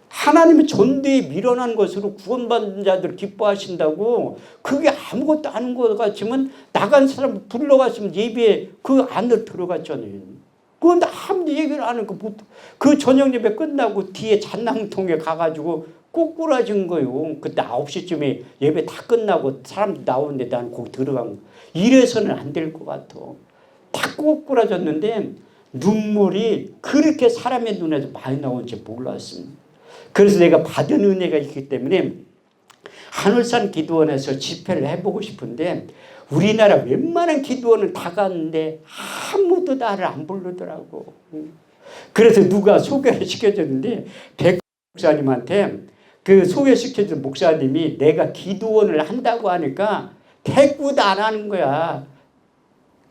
하나님의 전도에 밀어난 것으로 구원받는 자들 기뻐하신다고. 그게 아무것도 아닌 것 같지만 나간 사람 불러갔으면 예배에 그 안으로 들어갔잖아요. 그건 아무도 얘기를 안 하고 그 저녁 예배 끝나고 뒤에 잔낭통에 가가지고 꼬꾸라진 거예요. 그때 9시쯤에 예배 다 끝나고 사람들 나오는데 난 거기 들어간 거. 이래서는 안 될 것 같아. 다 꼬꾸라졌는데 눈물이 그렇게 사람의 눈에서 많이 나오는지 몰랐습니다. 그래서 내가 받은 은혜가 있기 때문에 한울산 기도원에서 집회를 해보고 싶은데 우리나라 웬만한 기도원을 다 갔는데 아무도 나를 안 부르더라고. 그래서 누가 소개를 시켜줬는데 백 목사님한테 그 소개시켜준 목사님이 내가 기도원을 한다고 하니까 대꾸도 안 하는 거야.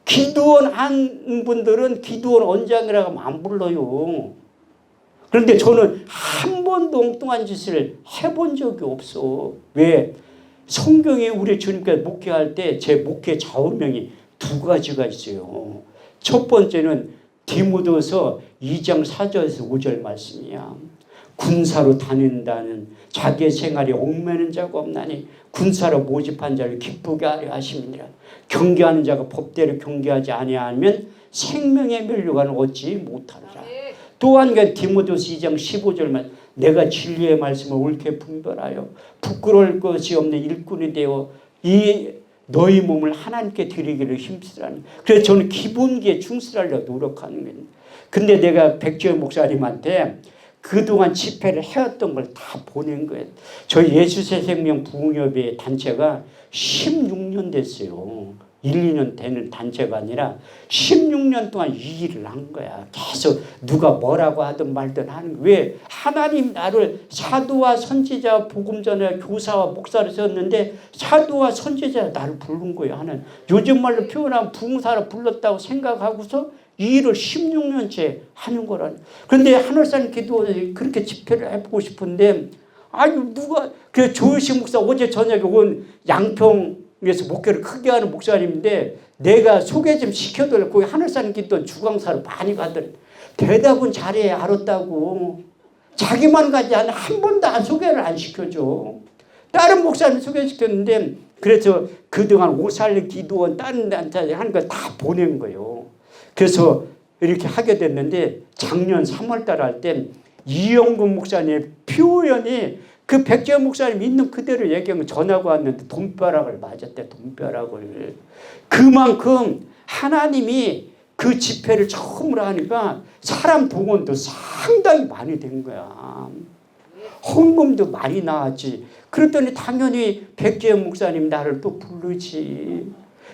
기도원 한 분들은 기도원 원장이라고 하면 안 불러요. 그런데 저는 한 번도 엉뚱한 짓을 해본 적이 없어. 왜? 성경에 우리 주님께서 목회할 때 제 목회 좌우명이 두 가지가 있어요. 첫 번째는 디모데후서 2장 4절에서 5절 말씀이야. 군사로 다닌다는 자기의 생활에 얽매는 자가 없나니 군사로 모집한 자를 기쁘게 하려 하심이니라. 경계하는 자가 법대로 경계하지 아니하면 생명의 면류관을 얻지 못하리라. 또한 디모데후서 2장 15절만 내가 진리의 말씀을 옳게 분별하여 부끄러울 것이 없는 일꾼이 되어 이 너희 몸을 하나님께 드리기를 힘쓰라니. 그래서 저는 기본기에 충실하려고 노력하는 거예요. 근데 내가 백지영 목사님한테 그동안 집회를 해왔던 걸 다 보낸 거예요. 저희 예수의 생명 부흥협의 단체가 16년 됐어요. 1, 2년 되는 단체가 아니라 16년 동안 이 일을 한 거야. 계속 누가 뭐라고 하든 말든 하는 거야. 왜? 하나님 나를 사도와 선지자, 복음전에 교사와 목사를 썼는데 사도와 선지자 나를 부른 거예요. 하나님. 요즘 말로 표현하면 부흥사로 불렀다고 생각하고서 이 일을 16년째 하는 거라니. 그런데 하늘산 기도원에 그렇게 집회를 해보고 싶은데 아니 누가 그 조효식 목사 어제 저녁에 온 양평에서 목회를 크게 하는 목사님인데 내가 소개 좀 시켜달라고 거기 하늘산 기도원 주강사로 많이 가더니 대답은 잘해 알았다고 자기만 가지 한 번도 소개를 안 시켜줘. 다른 목사님 소개시켰는데 그래서 그동안 오살리 기도원 다른 데한테 하는 걸 다 보낸 거예요. 그래서 이렇게 하게 됐는데 작년 3월달 할 때 이영근 목사님의 표현이 그 백지영 목사님 있는 그대로 얘기하면 전화가 왔는데 돈벼락을 맞았대. 돈벼락을. 그만큼 하나님이 그 집회를 처음으로 하니까 사람 동원도 상당히 많이 된 거야. 헌금도 많이 나왔지. 그랬더니 당연히 백지영 목사님 나를 또 부르지.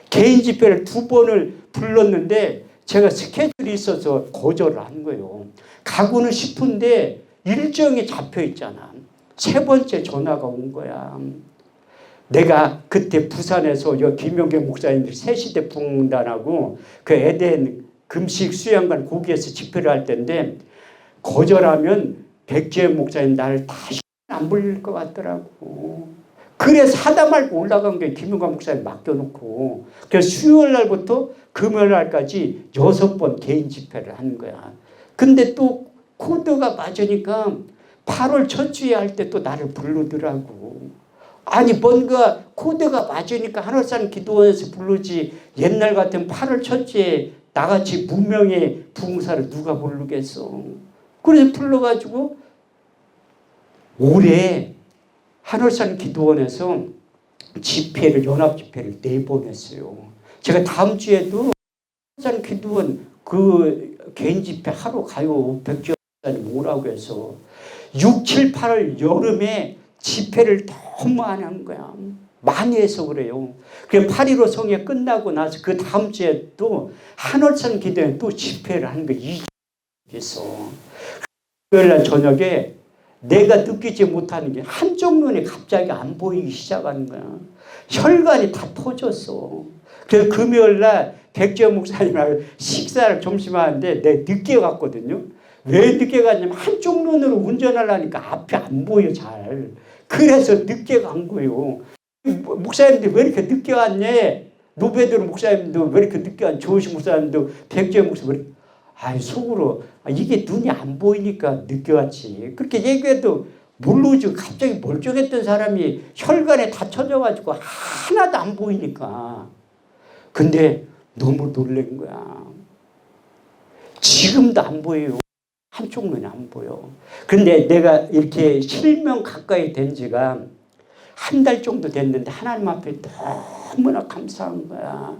개인 집회를 2번을 불렀는데 제가 스케줄이 있어서 거절을 한 거예요. 가고는 싶은데 일정이 잡혀 있잖아. 3번째 전화가 온 거야. 내가 그때 부산에서 김용계 목사님들 새시대 부흥단하고 그 에덴 금식 수양관 거기에서 집회를 할 텐데 거절하면 백지영 목사님 나를 다시 안 불릴 것 같더라고. 그래서 하다 말고 올라간 게 김용관 목사님 맡겨놓고 그래서 수요일 날부터 금요일 날까지 6번 개인 집회를 하는 거야. 근데 또 코드가 맞으니까 8월 첫 주에 할 때 또 나를 부르더라고. 아니 뭔가 코드가 맞으니까 하늘산 기도원에서 부르지 옛날 같은 8월 첫 주에 나같이 무명의 부흥사를 누가 부르겠어. 그래서 불러가지고 올해 하늘산 기도원에서 집회를 연합 집회를 4번 했어요. 제가 다음 주에도 하늘산 기도원 그 개인 집회 하러 가요. 백지원사님 오라고 해서 6, 7, 8월 여름에 집회를 너무 안 한 거야. 많이 해서 그래요. 그래서 8.15 성회 끝나고 나서 그 다음 주에 또 하늘산 기도원에 또 집회를 하는 거야. 이 있어. 금요일날 저녁에 내가 느끼지 못하는 게 한쪽 눈이 갑자기 안 보이기 시작하는 거야. 혈관이 다 터졌어. 그래서 금요일날 백지영 목사님하고 식사를 점심하는데 내가 늦게 갔거든요. 왜 늦게 갔냐면 한쪽 눈으로 운전하려니까 앞이 안 보여 잘. 그래서 늦게 간 거예요. 목사님들 왜 이렇게 늦게 왔냐. 노베드로 목사님도 왜 이렇게 늦게 왔냐. 조우식 목사님도 백지영 목사님 속으로 이게 눈이 안 보이니까 늦게 왔지. 그렇게 얘기해도 모르지. 갑자기 멀쩡했던 사람이 혈관에 다 쳐져가지고 하나도 안 보이니까. 근데 너무 놀란 거야. 지금도 안 보여요. 한쪽 눈이 안 보여. 근데 내가 이렇게 실명 가까이 된 지가 한 달 정도 됐는데 하나님 앞에 너무나 감사한 거야.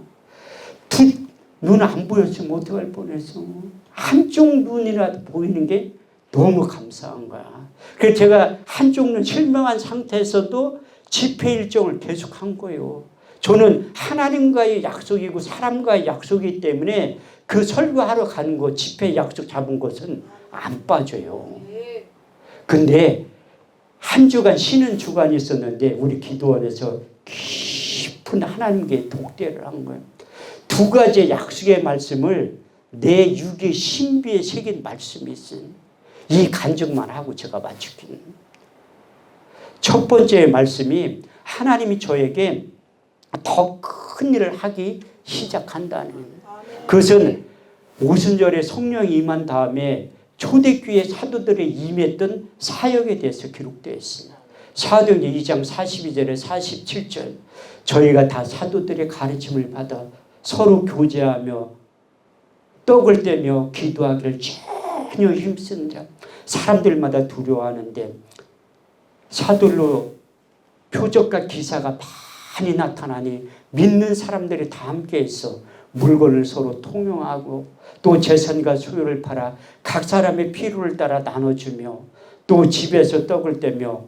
눈 안 보였으면 어떡할 뻔했어. 한쪽 눈이라도 보이는 게 너무 감사한 거야. 그래서 제가 한쪽 눈 실명한 상태에서도 집회 일정을 계속한 거예요. 저는 하나님과의 약속이고 사람과의 약속이기 때문에 그 설교하러 가는 거 집회 약속 잡은 것은 안 빠져요. 근데 한 주간 쉬는 주간이 있었는데 우리 기도원에서 깊은 하나님께 독대를 한 거예요. 2가지의 약속의 말씀을 내 육의 신비에 새긴 말씀이 있어요. 이 간증만 하고 제가 마칠게요. 첫 번째 말씀이 하나님이 저에게 더 큰 일을 하기 시작한다는 거예요. 그것은 오순절에 성령이 임한 다음에 초대교회 사도들의 임했던 사역에 대해서 기록되어 있습니다. 사도행전 2장 42절에 47절 저희가 다 사도들의 가르침을 받아 서로 교제하며 떡을 떼며 기도하기를 전혀 힘쓰느라 사람들마다 두려워하는데 사도로 표적과 기사가 많이 나타나니 믿는 사람들이 다 함께해서 물건을 서로 통용하고 또 재산과 소유를 팔아 각 사람의 필요를 따라 나눠주며 또 집에서 떡을 떼며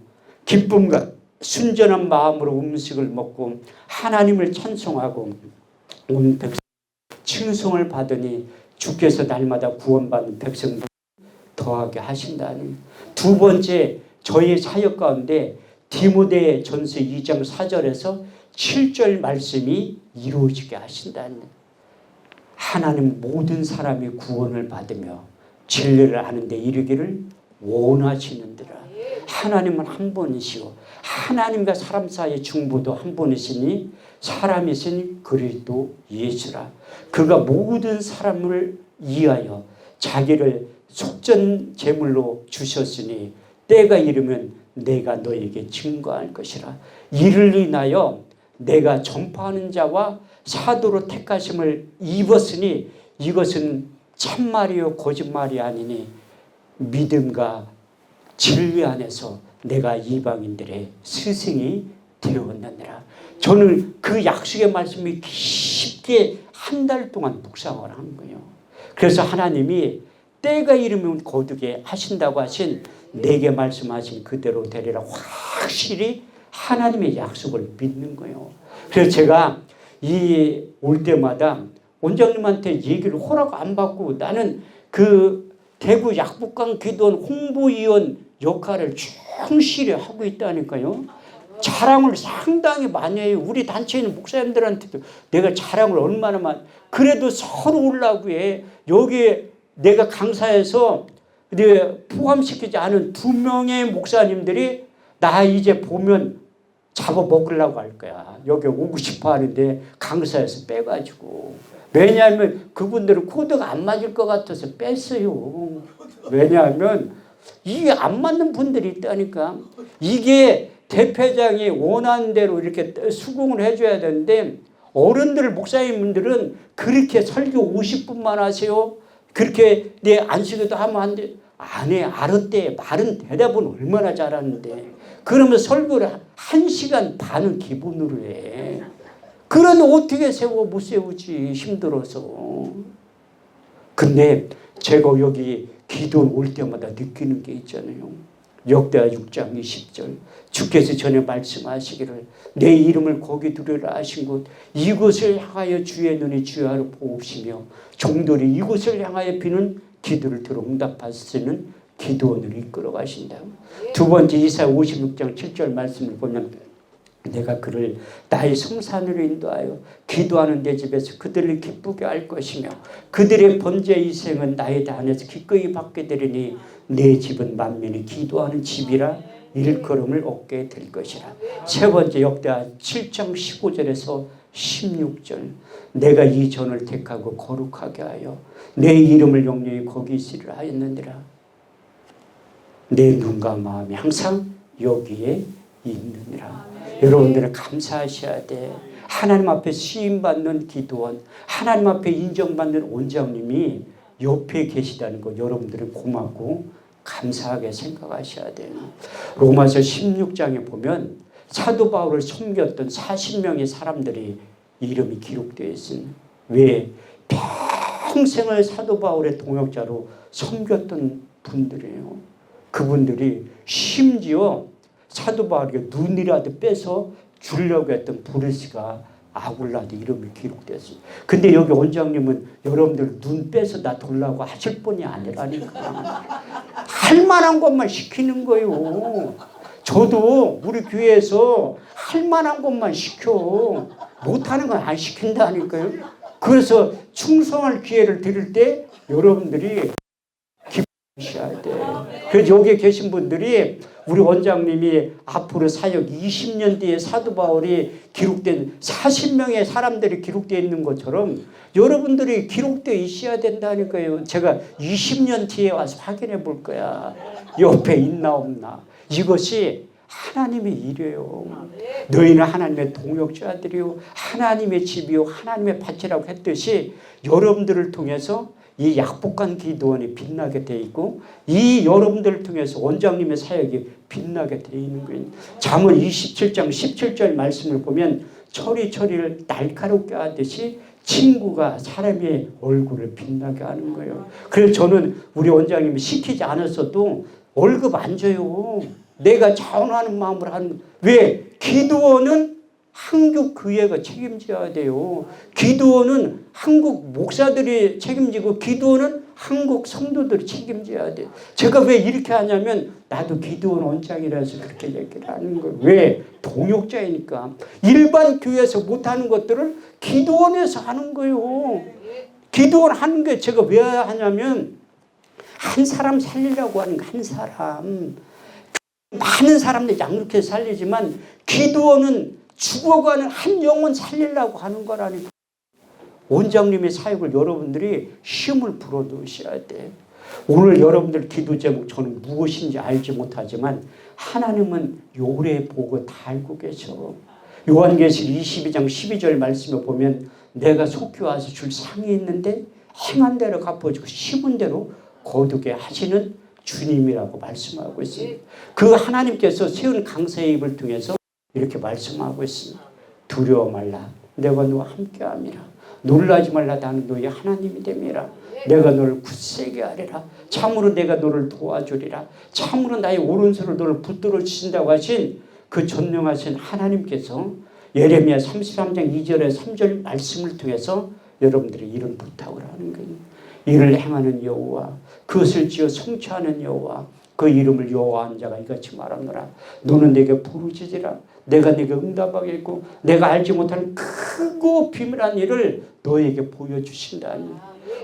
기쁨과 순전한 마음으로 음식을 먹고 하나님을 찬송하고 온 백성 칭송을 받으니 주께서 날마다 구원받는 백성들 더하게 하신다는. 두 번째, 저희의 사역 가운데 디모데 전서 2장 4절에서 7절 말씀이 이루어지게 하신다는. 하나님 모든 사람이 구원을 받으며 진리를 아는 데 이르기를 원하시는도라. 하나님은 한 분이시오. 하나님과 사람 사이의 중보도 한 분이시니 사람이시니 그리스도 예수라. 그가 모든 사람을 위하여 자기를 속전 제물로 주셨으니 때가 이르면 내가 너에게 증거할 것이라. 이를 인하여 내가 전파하는 자와 사도로 택하심을 입었으니 이것은 참말이요 거짓말이 아니니 믿음과 진리 안에서 내가 이방인들의 스승이 되었느니라. 저는 그 약속의 말씀이 깊게 한 달 동안 묵상을 한 거예요. 그래서 하나님이 때가 이르면 거두게 하신다고 하신 내게 말씀하신 그대로 되리라. 확실히 하나님의 약속을 믿는 거예요. 그래서 제가 이 올 때마다 원장님한테 얘기를 허락 안 받고 나는 그 대구 약북강 기도원 홍보위원 역할을 충실히 하고 있다니까요. 자랑을 상당히 많이 해요. 우리 단체에 있는 목사님들한테도 내가 자랑을 얼마나 많이. 그래도 서로 오려고 해. 여기에 내가 강사해서 포함시키지 않은 2명의 목사님들이 나 이제 보면 잡아먹으려고 할 거야. 여기 오고 싶어 하는데 강사에서 빼가지고. 왜냐하면 그분들은 코드가 안 맞을 것 같아서 뺐어요. 왜냐하면 이게 안 맞는 분들이 있다니까. 이게 대표장이 원하는 대로 이렇게 수긍을 해줘야 되는데 어른들 목사님들은 그렇게 설교 50분만 하세요. 그렇게 내 안식일도 하면 안 돼. 안 해. 알았대. 말은 대답은 얼마나 잘하는데. 그러면 설교를 1시간 반은 기본으로 해. 그런 어떻게 세워 못 세우지. 힘들어서. 근데 제가 여기 기도 올 때마다 느끼는 게 있잖아요. 역대하 6장 20절 주께서 전에 말씀하시기를 내 이름을 거기 두려라 하신 곳 이곳을 향하여 주의 눈이 주야로 보옵시며 종들이 이곳을 향하여 비는 기도를 들어 응답하시는 기도원을 이끌어 가신다. 두 번째 이사야 56장 7절 말씀을 보면 내가 그를 나의 성산으로 인도하여 기도하는 내 집에서 그들을 기쁘게 할 것이며 그들의 번제 이생은 나의 단에서 기꺼이 받게 되리니 내 집은 만민이 기도하는 집이라 일컬음을 얻게 될 것이라. 세 번째 역대하 7장 15절에서 16절 내가 이 전을 택하고 거룩하게 하여 내 이름을 영영히 거기 있으리라 하였느니라. 내 눈과 마음이 항상 여기에 있느니라. 여러분들은 감사하셔야 돼. 하나님 앞에 시임받는 기도원, 하나님 앞에 인정받는 원장님이 옆에 계시다는 거 여러분들은 고맙고 감사하게 생각하셔야 돼요. 로마서 16장에 보면 사도 바울을 섬겼던 40명의 사람들이 이름이 기록되어 있습니다. 왜? 평생을 사도 바울의 동역자로 섬겼던 분들이에요. 그분들이 심지어 사도 바울에게 눈이라도 빼서 주려고 했던 브루스가 아굴라도 이름이 기록됐습니다. 근데 여기 원장님은 여러분들 눈 빼서 나 돌라고 하실 분이 아니라니까. 할 만한 것만 시키는 거예요. 저도 우리 교회에서 할 만한 것만 시켜. 못하는 건 안 시킨다니까요. 그래서 충성할 기회를 드릴 때 여러분들이 하셔야 돼. 그래서 여기 계신 분들이 우리 원장님이 앞으로 사역 20년 뒤에 사도 바울이 기록된 40명의 사람들이 기록되어 있는 것처럼 여러분들이 기록되어 있어야 된다니까요. 제가 20년 뒤에 와서 확인해 볼 거야. 옆에 있나 없나. 이것이 하나님의 일이에요. 너희는 하나님의 동역자들이요 하나님의 집이요 하나님의 밭이라고 했듯이 여러분들을 통해서 이 약복한 기도원이 빛나게 돼 있고 이 여러분들을 통해서 원장님의 사역이 빛나게 돼 있는 거예요. 잠언 27장 17절 말씀을 보면 철이를 날카롭게 하듯이 친구가 사람의 얼굴을 빛나게 하는 거예요. 그래서 저는 우리 원장님이 시키지 않았어도 월급 안 줘요. 내가 자원하는 마음으로 하는. 왜? 기도원은 한국 교회가 책임져야 돼요. 기도원은 한국 목사들이 책임지고 기도원은 한국 성도들이 책임져야 돼요. 제가 왜 이렇게 하냐면 나도 기도원 원장이라서 그렇게 얘기를 하는 거예요. 왜? 동역자이니까. 일반 교회에서 못하는 것들을 기도원에서 하는 거예요. 기도원 하는 게 제가 왜 하냐면 한 사람 살리려고 하는 거, 한 사람. 많은 사람들이 양육해 살리지만 기도원은 죽어가는 한 영혼 살리려고 하는 거라니까. 원장님의 사역을 여러분들이 힘을 불어넣으셔야 돼. 오늘 여러분들 기도 제목 저는 무엇인지 알지 못하지만 하나님은 요래 보고 다 알고 계셔. 요한계시록 22장 12절 말씀에 보면 내가 속히 와서 줄 상이 있는데 행한 대로 갚아주고 심은 대로 거두게 하시는 주님이라고 말씀하고 있습니다. 그 하나님께서 세운 강세의 입을 통해서 이렇게 말씀하고 있습니다. 두려워 말라. 내가 너와 함께함이라. 놀라지 말라. 나는 너의 하나님이 됨이라. 내가 너를 굳세게 하리라. 참으로 내가 너를 도와주리라. 참으로 나의 오른손을 너를 붙들어 주신다고 하신 그 전능하신 하나님께서 예레미야 33장 2절에 3절 말씀을 통해서 여러분들이 이런 부탁을 하는 거예요. 이를 행하는 여호와 그것을 지어 성취하는 여호와 그 이름을 여호와하는 자가 이같이 말하노라. 너는 내게 부르짖으라. 내가 내게 응답하겠고 내가 알지 못하는 크고 비밀한 일을 너에게 보여주신다니.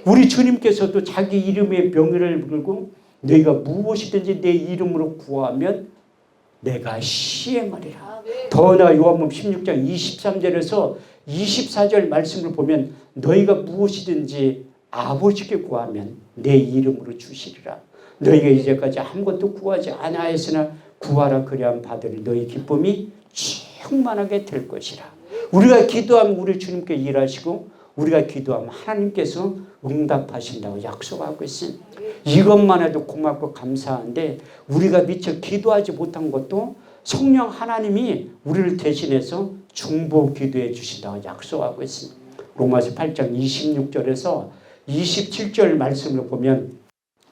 우리 주님께서도 자기 이름의 명예를 물고 너희가 무엇이든지 내 이름으로 구하면 내가 시행하리라. 더 나아가 요한복음 16장 23절에서 24절 말씀을 보면 너희가 무엇이든지 아버지께 구하면 내 이름으로 주시리라. 너희가 이제까지 아무것도 구하지 않아했으나 구하라 그리하면 받으리. 너희 기쁨이 충만하게 될 것이라. 우리가 기도하면 우리 주님께 일하시고 우리가 기도하면 하나님께서 응답하신다고 약속하고 있습니다. 이것만 해도 고맙고 감사한데 우리가 미처 기도하지 못한 것도 성령 하나님이 우리를 대신해서 중보 기도해 주신다고 약속하고 있습니다. 로마서 8장 26절에서 27절 말씀을 보면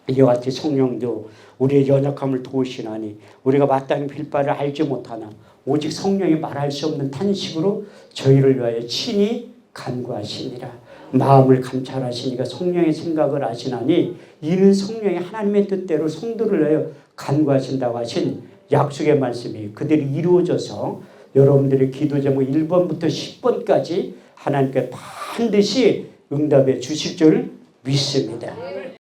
이와 같이 성령도 우리의 연약함을 도우시나니 우리가 마땅히 빌 바를 알지 못하나 오직 성령이 말할 수 없는 탄식으로 저희를 위하여 친히 간구하시니라. 마음을 감찰하시니까 성령의 생각을 아시나니 이는 성령이 하나님의 뜻대로 성도를 위하여 간구하신다고 하신 약속의 말씀이 그들이 이루어져서 여러분들의 기도 제목 1번부터 10번까지 하나님께 반드시 응답해 주실 줄 믿습니다.